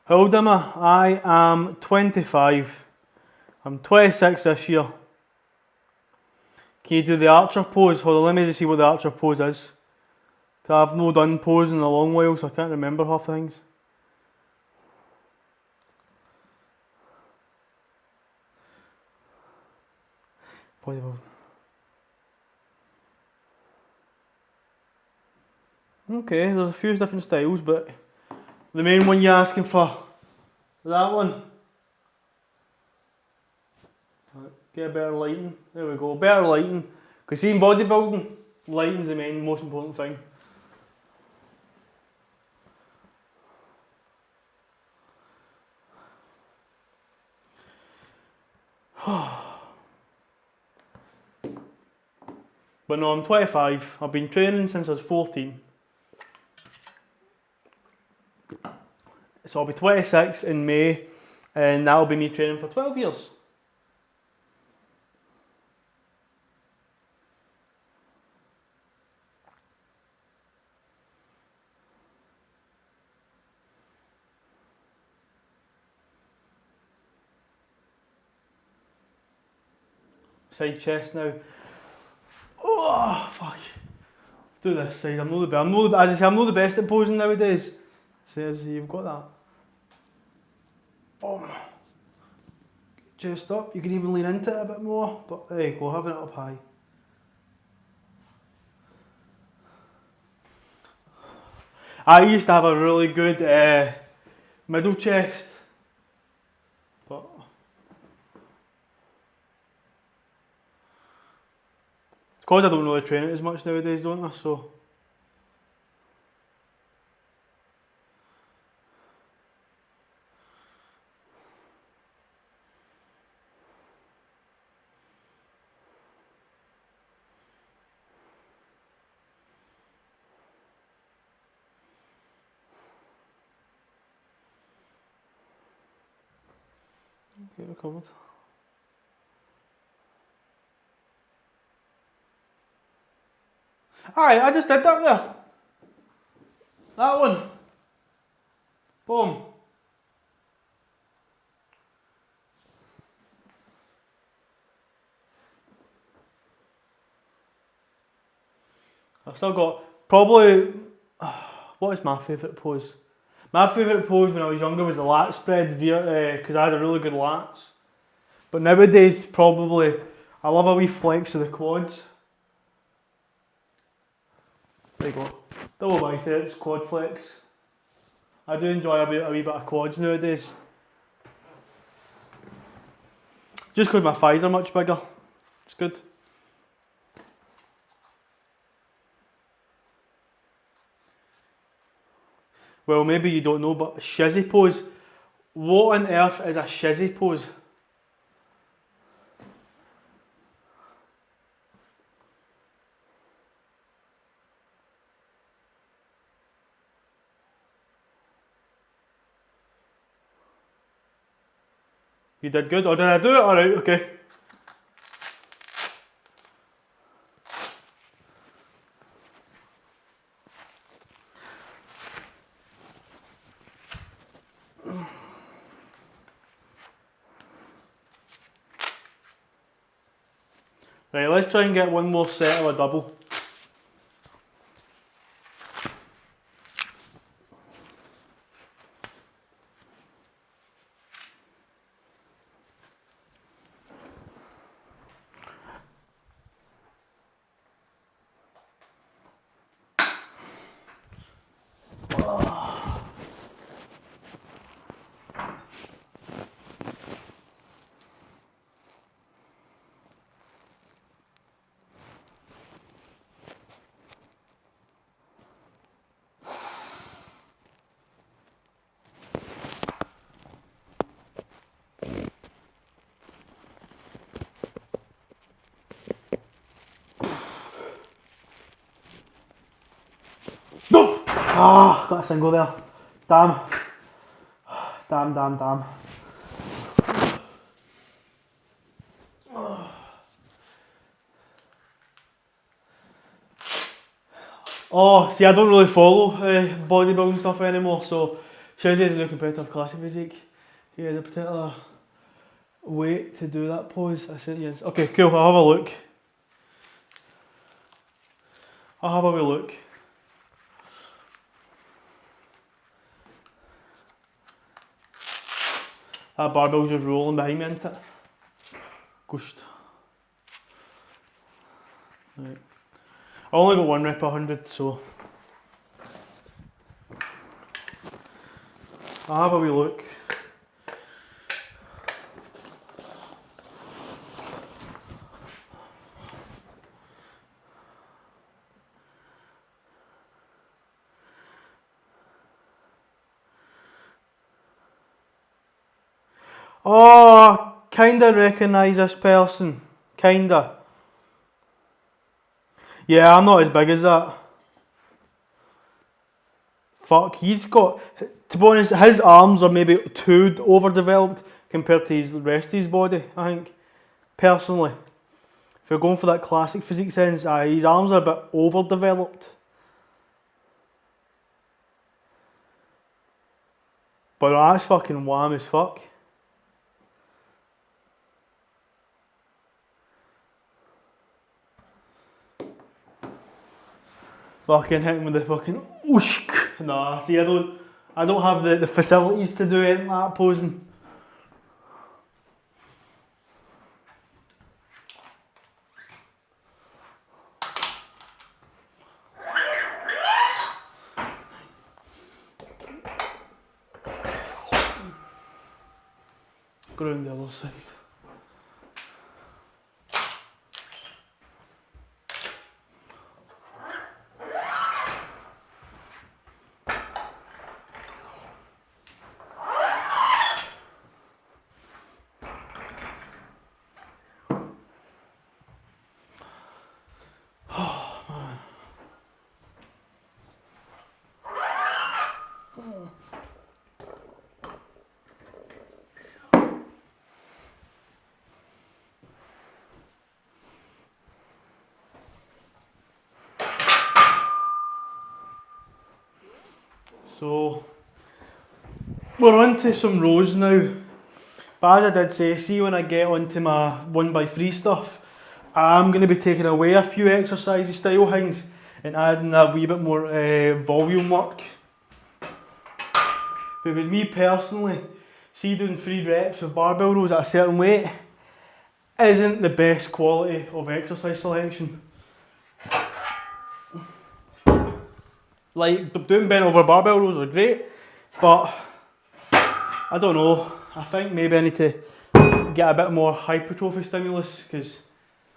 How old am I? I am 25. I'm 26 this year. Can you do the archer pose? Hold on, let me just see what the archer pose is. I've not done pose in a long while, so I can't remember half things. Okay, there's a few different styles, but the main one you're asking for, that one. Get a better lighting. There we go, better lighting. Because see in bodybuilding, lighting's the most important thing. But no, I'm 25. I've been training since I was 14. So I'll be 26 in May, and that'll be me training for 12 years. Side chest now. Oh fuck! Do this side. I'm not the best at posing nowadays. Says you've got that. Boom. Chest up. You can even lean into it a bit more. But there you go. Having it up high. I used to have a really good middle chest, but it's because I don't really train it as much nowadays, don't I? So Get recovered. Aye, I just did that there. That one. Boom. I've still got probably. What is my favourite pose? My favourite pose when I was younger was the lat spread because I had a really good lats. But nowadays, probably, I love a wee flex of the quads. There you go. Double biceps, quad flex. I do enjoy a wee bit of quads nowadays. Just because my thighs are much bigger. It's good. Well, maybe you don't know, but shizzy pose. What on earth is a shizzy pose? You did good, or did I do it? Alright, okay. Right, let's try and get one more set of a double. No! Ah, got a single there. Damn. Damn. Oh, see, I don't really follow bodybuilding stuff anymore, so Shizzy is a new competitive classic physique. He has a particular way to do that pose. I said yes. Okay, cool, I'll have a look. I'll have a wee look. That barbell's just rolling behind me, isn't it? Ghost. Right. I only got one rep 100, so I'll have a wee look. Oh, kinda recognise this person. Kinda. Yeah, I'm not as big as that. Fuck, he's got, to be honest, his arms are maybe too overdeveloped compared to his rest of his body, I think. Personally. If you're going for that classic physique sense, his arms are a bit overdeveloped. But that's fucking wham as fuck. Fucking hit him with the fucking whoosh. Nah, see, I don't have the facilities to do anything like that posing. Go around the other side. So we're on to some rows now. But as I did say, see when I get onto my 1x3 stuff, I'm going to be taking away a few exercise style things and adding a wee bit more volume work. Because me personally, see doing 3 reps of barbell rows at a certain weight isn't the best quality of exercise selection. Like, doing bent over barbell rows are great, but I don't know, I think maybe I need to get a bit more hypertrophy stimulus, because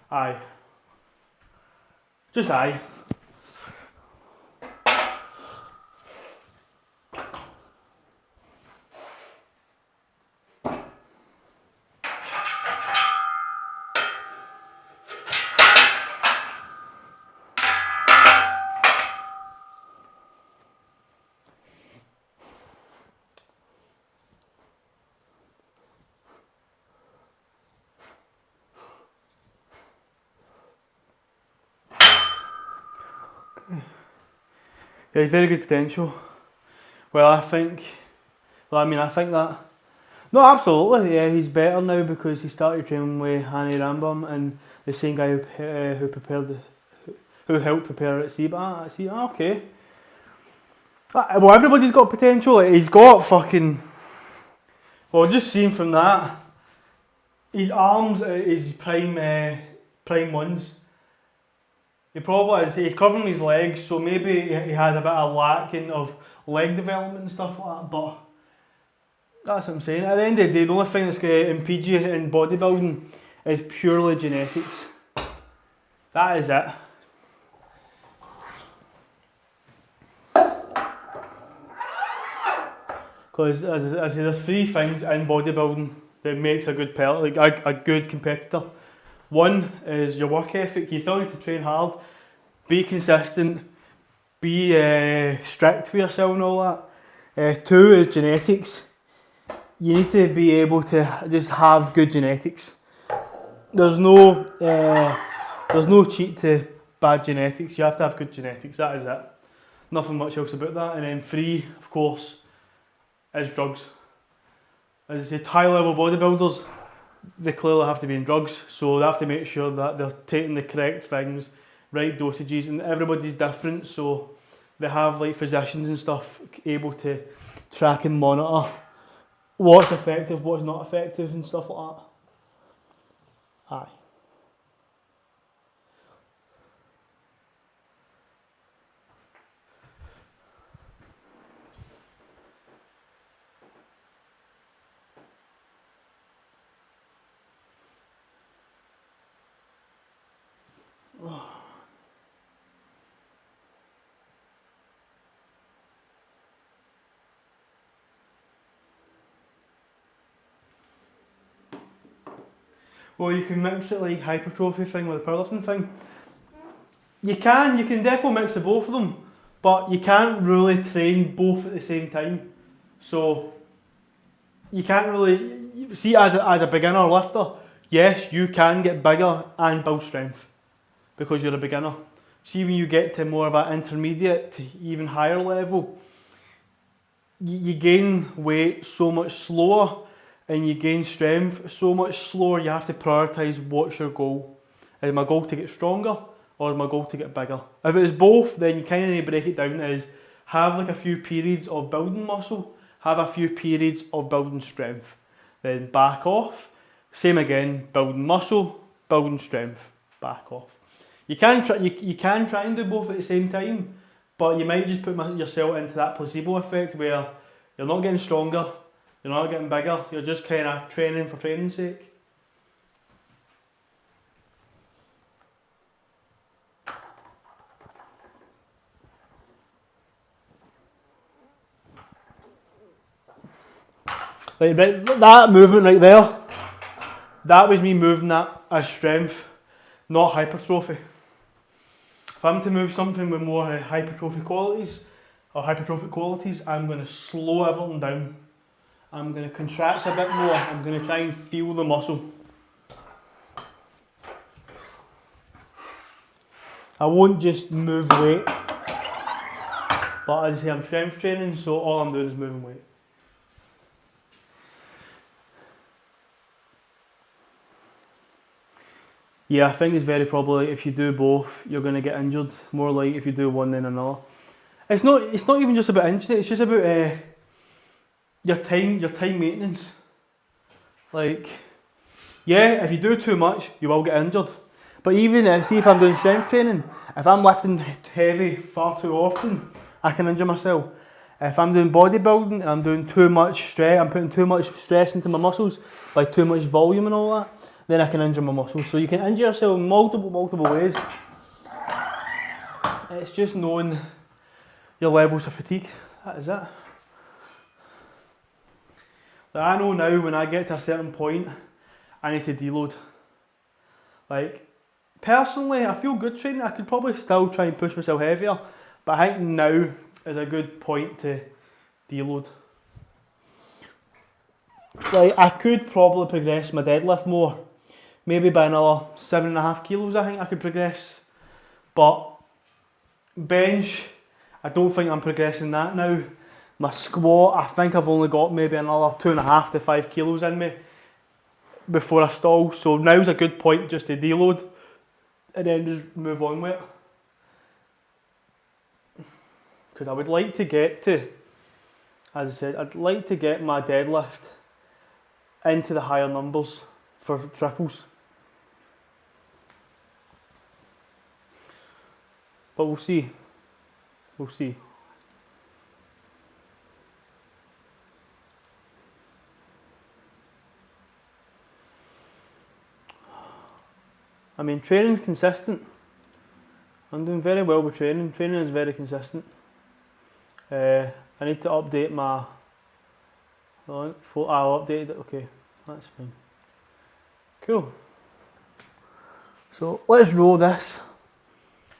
aye. Just aye. Yeah, he's very good potential. Well, I think that. No, absolutely, yeah, he's better now because he started training with Hanny Rambam and the same guy who helped prepare at Seba. Okay. Well, everybody's got potential. He's got fucking. Well, just seeing from that, his arms are his prime ones. He probably is. He's covering his legs, so maybe he has a bit of lacking of leg development and stuff like that. But that's what I'm saying. At the end of the day, the only thing that's going to impede you in bodybuilding is purely genetics. That is it. Because as I say, there's 3 things in bodybuilding that makes a good a good competitor. One is your work ethic. You still need to train hard, be consistent, be strict with yourself and all that. 2 is genetics. You need to be able to just have good genetics. There's no cheat to bad genetics. You have to have good genetics. That is it. Nothing much else about that. And then 3, of course, is drugs. As I say, high level bodybuilders, they clearly have to be in drugs, so they have to make sure that they're taking the correct things, right dosages, and everybody's different, so they have like physicians and stuff able to track and monitor what's effective, what's not effective and stuff like that. Aye. Well, you can mix it like hypertrophy thing with the powerlifting thing. You can definitely mix the both of them, but you can't really train both at the same time. So you can't really see as a beginner lifter. Yes, you can get bigger and build strength because you're a beginner. See, when you get to more of an intermediate to even higher level, you gain weight so much slower and you gain strength so much slower. You have to prioritise what's your goal. Is my goal to get stronger or is my goal to get bigger? If it's both, then you kind of need to break it down as have like a few periods of building muscle, have a few periods of building strength, then back off. Same again, building muscle, building strength, back off. You can try and do both at the same time, but you might just put yourself into that placebo effect where you're not getting stronger, you're not getting bigger, you're just kind of training for training's sake. Right, that movement right there, that was me moving that as strength, not hypertrophy. If I'm to move something with more hypertrophy qualities, I'm going to slow everything down. I'm going to contract a bit more. I'm going to try and feel the muscle. I won't just move weight. But as I say, I'm strength training, so all I'm doing is moving weight. Yeah, I think it's very probably if you do both, you're going to get injured. More like if you do one then another. It's not even just about injury. It's just about your time maintenance. Like, yeah, if you do too much, you will get injured. But even see if I'm doing strength training, if I'm lifting heavy far too often, I can injure myself. If I'm doing bodybuilding and I'm doing too much stress, I'm putting too much stress into my muscles, like too much volume and all that, then I can injure my muscles. So you can injure yourself in multiple ways. It's just knowing your levels of fatigue. That is it. Like, I know now when I get to a certain point, I need to deload. Like, personally, I feel good training. I could probably still try and push myself heavier, but I think now is a good point to deload. Like, I could probably progress my deadlift more. Maybe by another 7.5 kilos I think I could progress. But bench, I don't think I'm progressing that now. My squat, I think I've only got maybe another 2.5 to 5 kilos in me before I stall. So now's a good point just to deload and then just move on with it. Because I would like to get to, as I said, I'd like to get my deadlift into the higher numbers for triples. But we'll see. We'll see. I mean, training's consistent. I'm doing very well with training. Training is very consistent. I need to update my... I'll update it. Okay, that's fine. Cool. So let's roll this.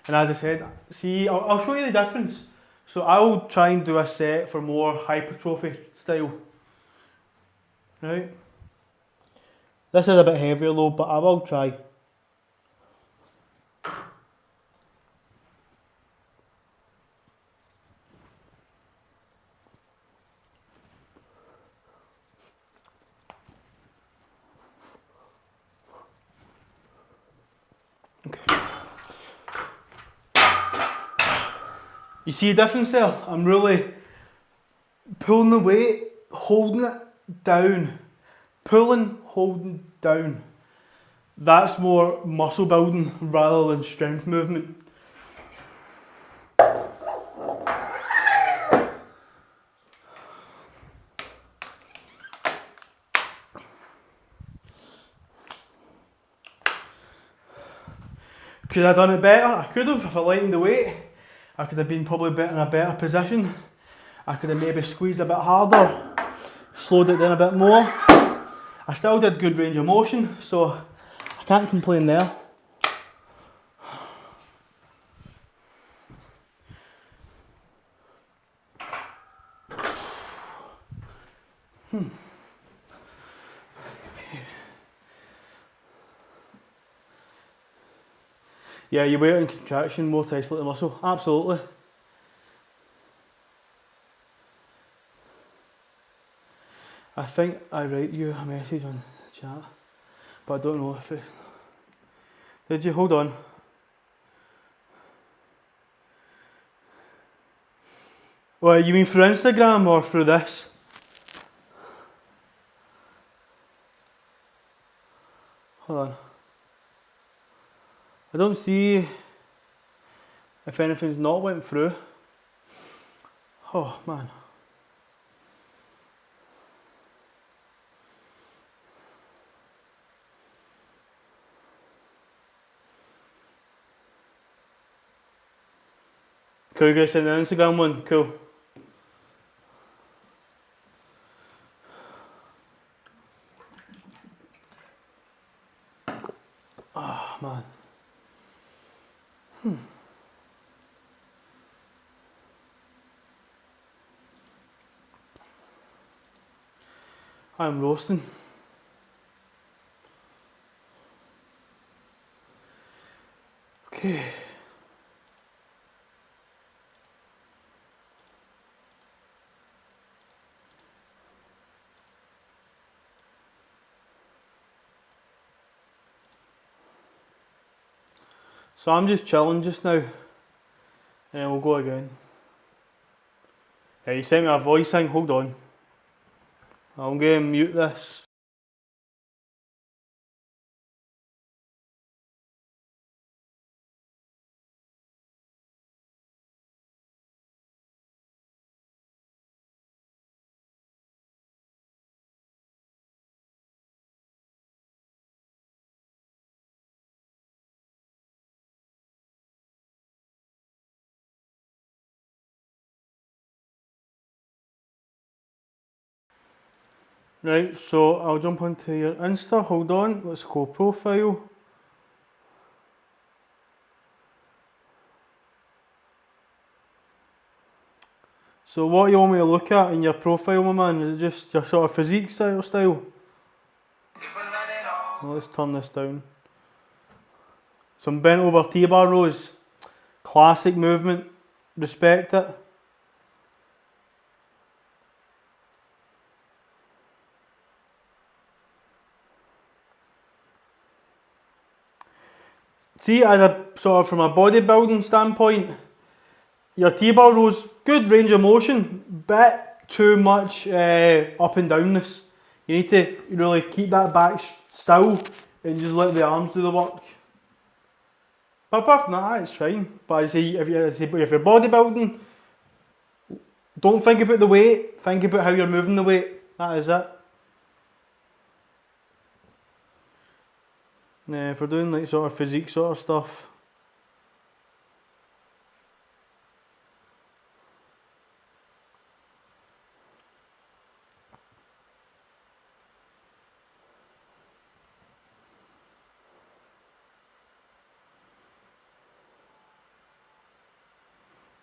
And as I said, see, I'll show you the difference. So I'll try and do a set for more hypertrophy style. Right? This is a bit heavier though, but I will try. You see a difference there? I'm really pulling the weight, holding it down. Pulling, holding down. That's more muscle building rather than strength movement. Could I have done it better? I could have if I lightened the weight. I could have been probably in a better position. I could have maybe squeezed a bit harder, slowed it down a bit more. I still did good range of motion, so I can't complain there. Yeah, you weight and contraction more to isolate the muscle, absolutely. I think I write you a message on the chat, but I don't know if it... Did you? Hold on. Well, you mean through Instagram or through this? Hold on. I don't see if anything's not went through. Oh man. Cool, you guys send the Instagram one? Cool. Oh man. I'm roasting. Okay. So I'm just chilling just now, and then we'll go again. He sent me a voice thing, hold on. I'm going to mute this. Right, so I'll jump onto your Insta, hold on, let's go profile. So what you want me to look at in your profile, my man, is it just your sort of physique style? Well, let's turn this down. Some bent over T-bar rows, classic movement, respect it. See, as a sort of from a bodybuilding standpoint, your T-bar rows, good range of motion, bit too much up and downness. You need to really keep that back still and just let the arms do the work. But apart from that, it's fine. But if you're bodybuilding, don't think about the weight, think about how you're moving the weight. That is it. Now, if we're doing like sort of physique sort of stuff,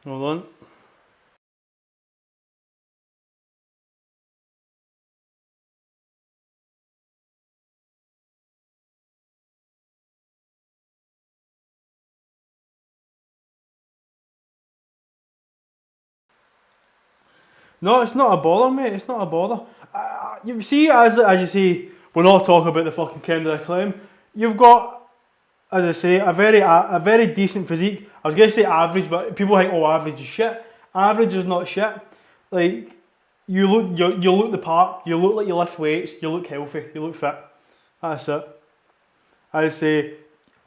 hold on. No, it's not a bother, mate. It's not a bother. You see, as you say, we're not talking about the fucking creme de la creme. You've got, as I say, a very decent physique. I was gonna say average, but people think, oh, average is shit. Average is not shit. Like you look the part. You look like you lift weights. You look healthy. You look fit. That's it. I'd say,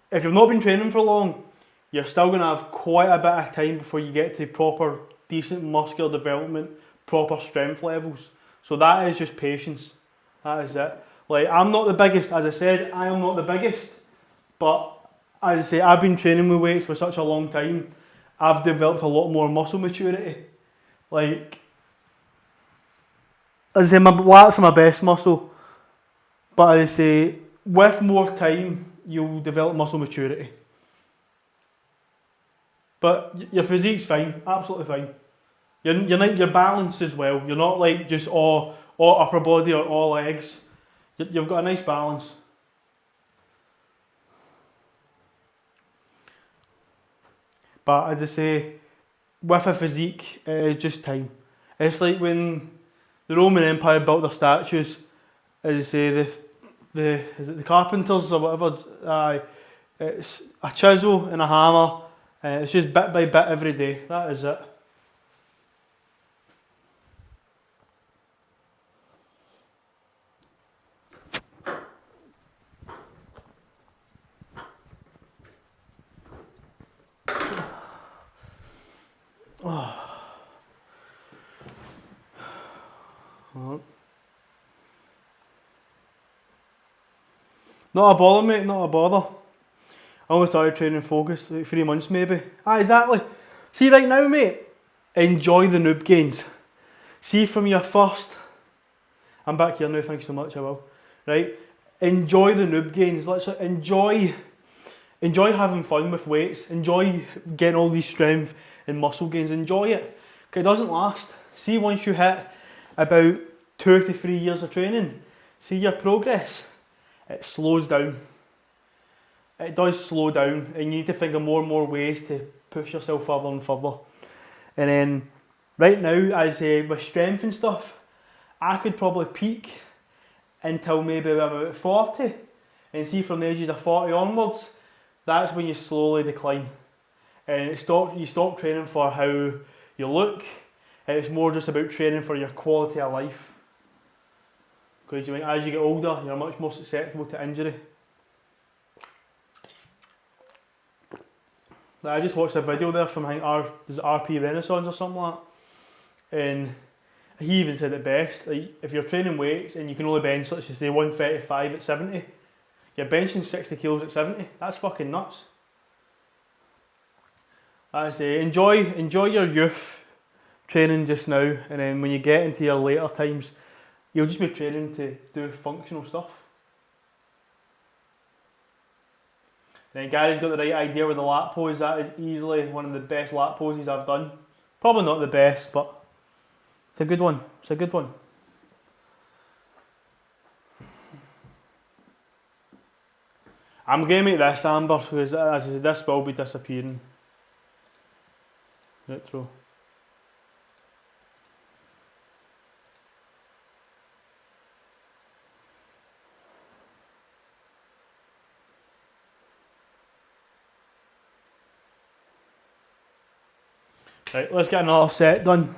if you've not been training for long, you're still gonna have quite a bit of time before you get to proper, decent muscular development, proper strength levels. So that is just patience. That is it. Like, I'm not the biggest, as I said, I am not the biggest, but as I say, I've been training with weights for such a long time, I've developed a lot more muscle maturity. Like, as I say, my lats are my best muscle, but as I say, with more time, you'll develop muscle maturity. But your physique's fine, absolutely fine. You're balanced as well. You're not like just all upper body or all legs. You've got a nice balance. But as I say, with a physique, it is just time. It's like when the Roman Empire built their statues. As I say, is it the carpenters or whatever? It's a chisel and a hammer. It's just bit by bit every day. That is it. Not a bother, mate, not a bother. I only started training focus like 3 months maybe. Exactly. See right now, mate, enjoy the noob gains. See from your first, I'm back here now, thank you so much, I will. Right? Enjoy the noob gains. Let's enjoy having fun with weights. Enjoy getting all these strength and muscle gains. Enjoy it. Okay, it doesn't last. See, once you hit about 2 to 3 years of training, see your progress. It slows down. It does slow down, and you need to think of more and more ways to push yourself further and further. And then, right now, as with strength and stuff, I could probably peak until maybe about 40, and see from the ages of 40 onwards, that's when you slowly decline. And you stop training for how you look, and it's more just about training for your quality of life. Because as you get older, you're much more susceptible to injury. I just watched a video there from, I think, RP Renaissance or something like that. And he even said it best, like, if you're training weights and you can only bench, let's just say 135 at 70, you're benching 60 kilos at 70, that's fucking nuts. I say, enjoy your youth training just now, and then when you get into your later times, you'll just be training to do functional stuff. And then Gary's got the right idea with the lat pose. That is easily one of the best lat poses I've done. Probably not the best, but it's a good one. It's a good one. I'm going to make this amber because this will be disappearing. Retro. Right, let's get another set done.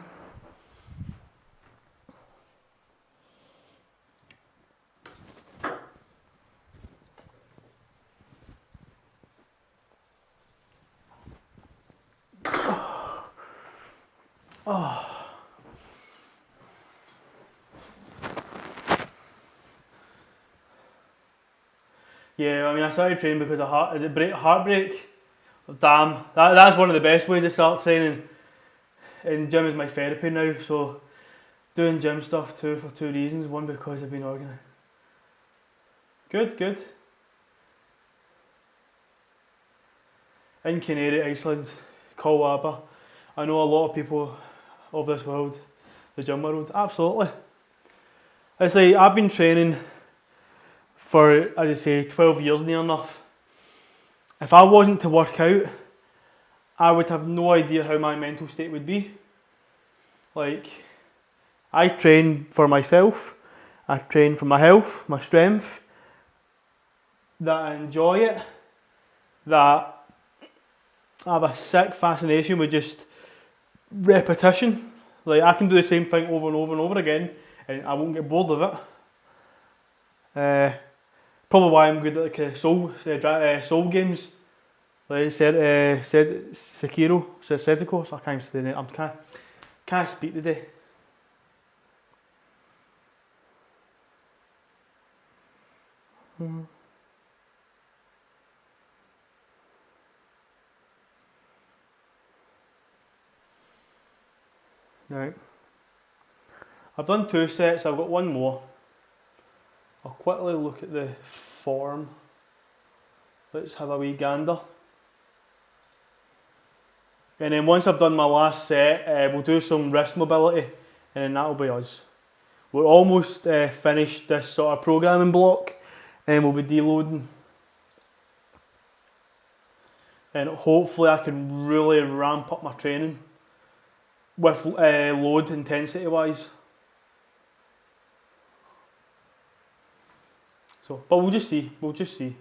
Oh. Yeah, I mean, I started training because of heartbreak. Damn, that's one of the best ways to start training. And gym is my therapy now, so doing gym stuff too for two reasons. One, because I've been organised. Good. In Canary, Iceland, Kolwaba. I know a lot of people of this world, the gym world, absolutely. It's like, I've been training for, as I say, 12 years near enough. If I wasn't to work out, I would have no idea how my mental state would be. Like, I train for myself, I train for my health, my strength, that I enjoy it, that I have a sick fascination with just repetition. Like, I can do the same thing over and over and over again and I won't get bored of it. Probably why I'm good at like soul games. Like Sekiro, so I can't say it. I can't speak today. Right. I've done 2 sets, I've got one more. I'll quickly look at the form. Let's have a wee gander. And then once I've done my last set, we'll do some wrist mobility and then that'll be us. We're almost finished this sort of programming block and we'll be deloading. And hopefully I can really ramp up my training with load intensity wise. So, but we'll just see.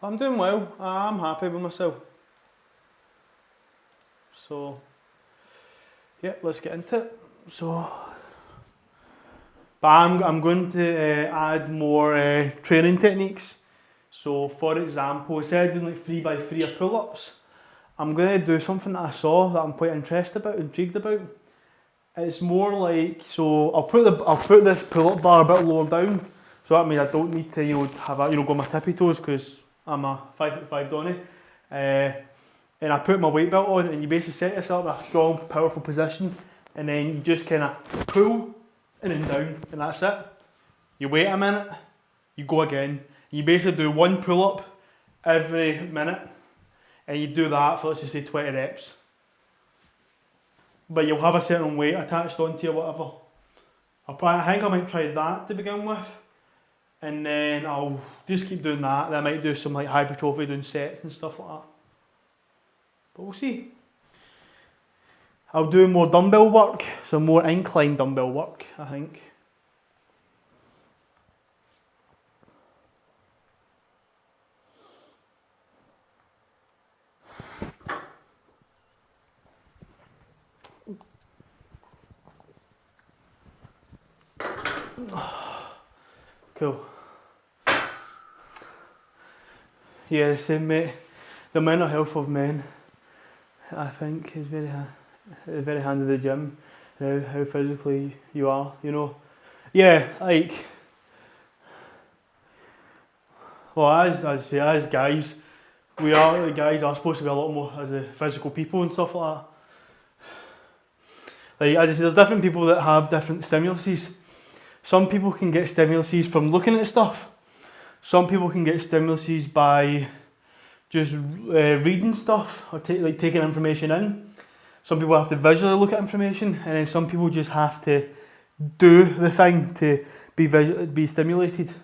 I'm doing well, I'm happy with myself. So, yeah, let's get into it. So, but I'm going to add more training techniques. So, for example, instead of doing like 3x3 pull-ups, I'm going to do something that I saw that I'm quite intrigued about. It's more like, so I'll put this pull-up bar a bit lower down. So that means I don't need to, have a, go on my tippy toes because I'm a 5'5" Donny. And I put my weight belt on and you basically set yourself in a strong, powerful position and then you just kind of pull and then down and that's it. You wait a minute, you go again. You basically do one pull-up every minute and you do that for, let's just say, 20 reps. But you'll have a certain weight attached onto you or whatever. I think I might try that to begin with. And then I'll just keep doing that. Then I might do some like hypertrophy, doing sets and stuff like that. But we'll see. I'll do more dumbbell work, some more incline dumbbell work, I think. Cool. Yeah, the same, mate. The mental health of men, I think, is very handy the gym. How physically you are, you know. Yeah, like, well, as guys, guys are supposed to be a lot more as a physical people and stuff like that. Like, as I say, there's different people that have different stimuluses. Some people can get stimuluses from looking at stuff. Some people can get stimuluses by just reading stuff or taking information in. Some people have to visually look at information, and then some people just have to do the thing to be stimulated.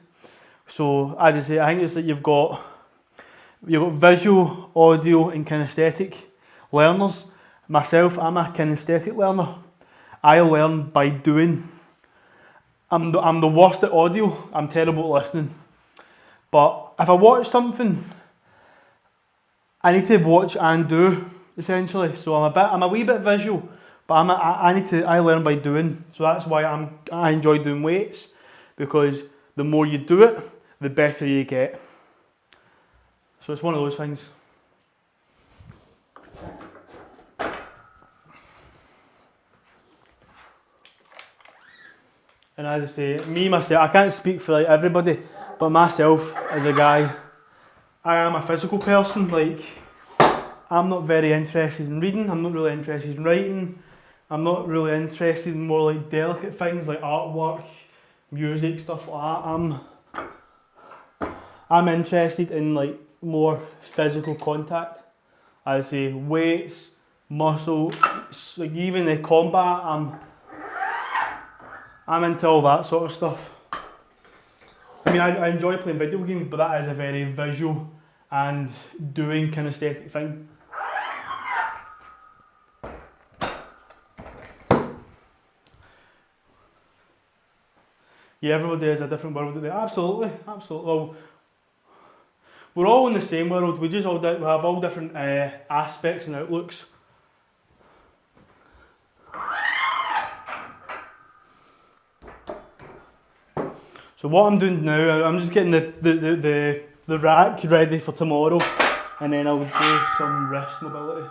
So as I say, I think it's like you've got visual, audio, and kinesthetic learners. Myself, I'm a kinesthetic learner. I learn by doing. I'm the worst at audio. I'm terrible at listening. But if I watch something, I need to watch and do, essentially. So I'm a wee bit visual, but I learn by doing. So that's why I enjoy doing weights, because the more you do it, the better you get. So it's one of those things. And as I say, myself, I can't speak for like everybody, but myself as a guy, I am a physical person. Like, I'm not very interested in reading, I'm not really interested in writing, I'm not really interested in more like delicate things like artwork, music, stuff like that. I'm interested in like more physical contact. As I say, weights, muscle, like even the combat, I'm into all that sort of stuff. I mean, I enjoy playing video games, but that is a very visual and doing kinesthetic thing. Yeah, everybody has a different world. Absolutely. Well, we're all in the same world. We have all different aspects and outlooks. So what I'm doing now, I'm just getting the rack ready for tomorrow, and then I'll do some wrist mobility.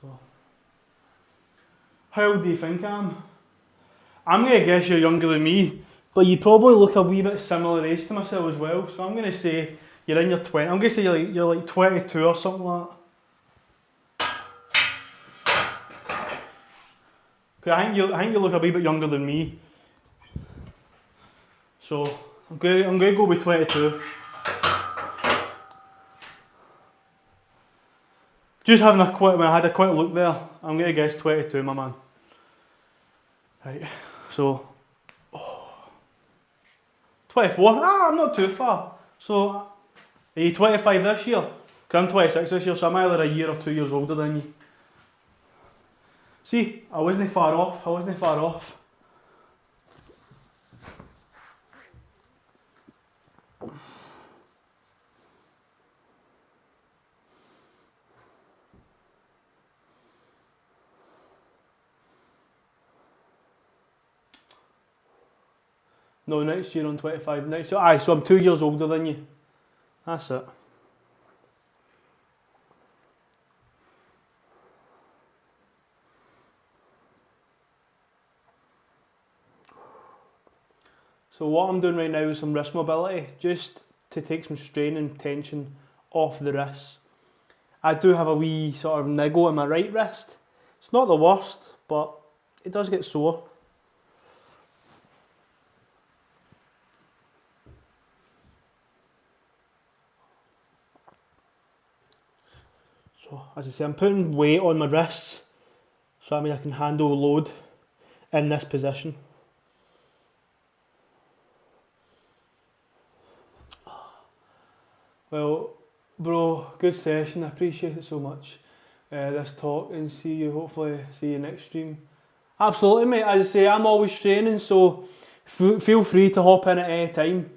So, how old do you think I am? I'm going to guess you're younger than me, but you probably look a wee bit similar age to myself as well, so I'm going to say you're in your 20s. I'm going to say you're like 22 or something like that. Okay, I think you look a wee bit younger than me. So I'm going to go with 22. Just having when I had a quick look there, I'm going to guess 22, my man. Right, so 24. I'm not too far. So are you 25 this year? Because I'm 26 this year, so I'm either a year or 2 years older than you. See, I wasn't far off. No, next year I'm 25. Next year, aye, so I'm 2 years older than you. That's it. So what I'm doing right now is some wrist mobility, just to take some strain and tension off the wrists. I do have a wee sort of niggle in my right wrist. It's not the worst, but it does get sore. So as I say, I'm putting weight on my wrists, so I mean I can handle load in this position. Well, bro, good session. I appreciate it so much. This talk, and hopefully see you next stream. Absolutely, mate. As I say, I'm always training, so feel free to hop in at any time.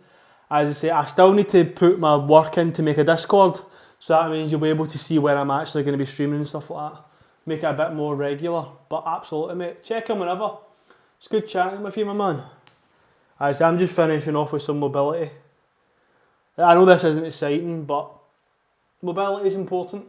As I say, I still need to put my work in to make a Discord, So that means you'll be able to see where I'm actually going to be streaming and stuff like that. Make it a bit more regular. But absolutely, mate. Check in whenever. It's good chatting with you, my man. As I'm just finishing off with some mobility. I know this isn't exciting, but mobility is important.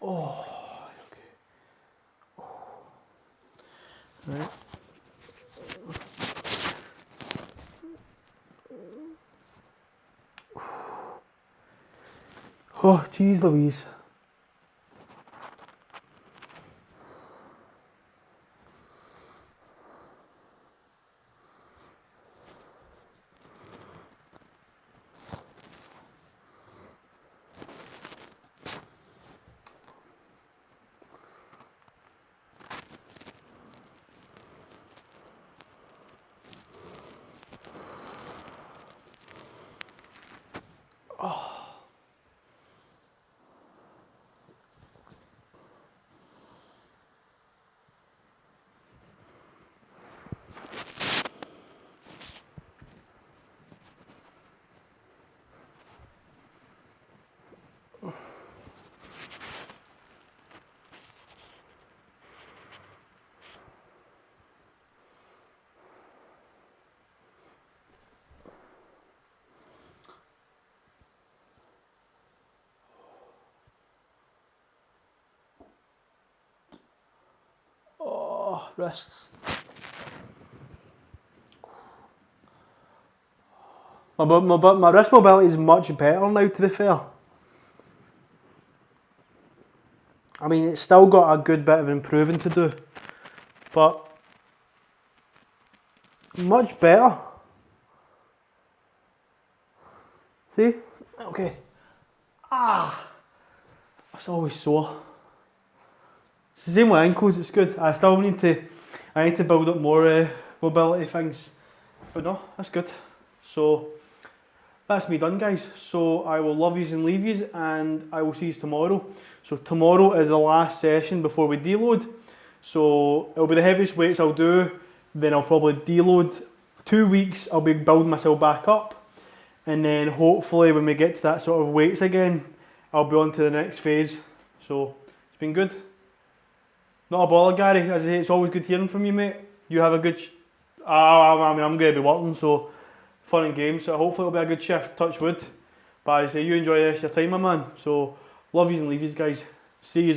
Oh, okay. Right. Oh, jeez Louise. Oh, wrists. My wrist mobility is much better now, to be fair. I mean, it's still got a good bit of improving to do, but much better. See? Okay. Ah! That's always sore. It's the same with ankles, it's good. I need to build up more mobility things. But no, that's good. So, that's me done, guys. So, I will love yous and leave yous, and I will see yous tomorrow. So, tomorrow is the last session before we deload. So, it'll be the heaviest weights I'll do, then I'll probably deload. 2 weeks, I'll be building myself back up. And then hopefully when we get to that sort of weights again, I'll be on to the next phase. So, it's been good. Not a bother, Gary. As I say, it's always good hearing from you, mate. You have a good... I mean, I'm going to be working, so fun and games. So hopefully it'll be a good shift, touch wood. But as I say, you enjoy the rest of your time, my man. So, love yous and leave yous, guys. See yous.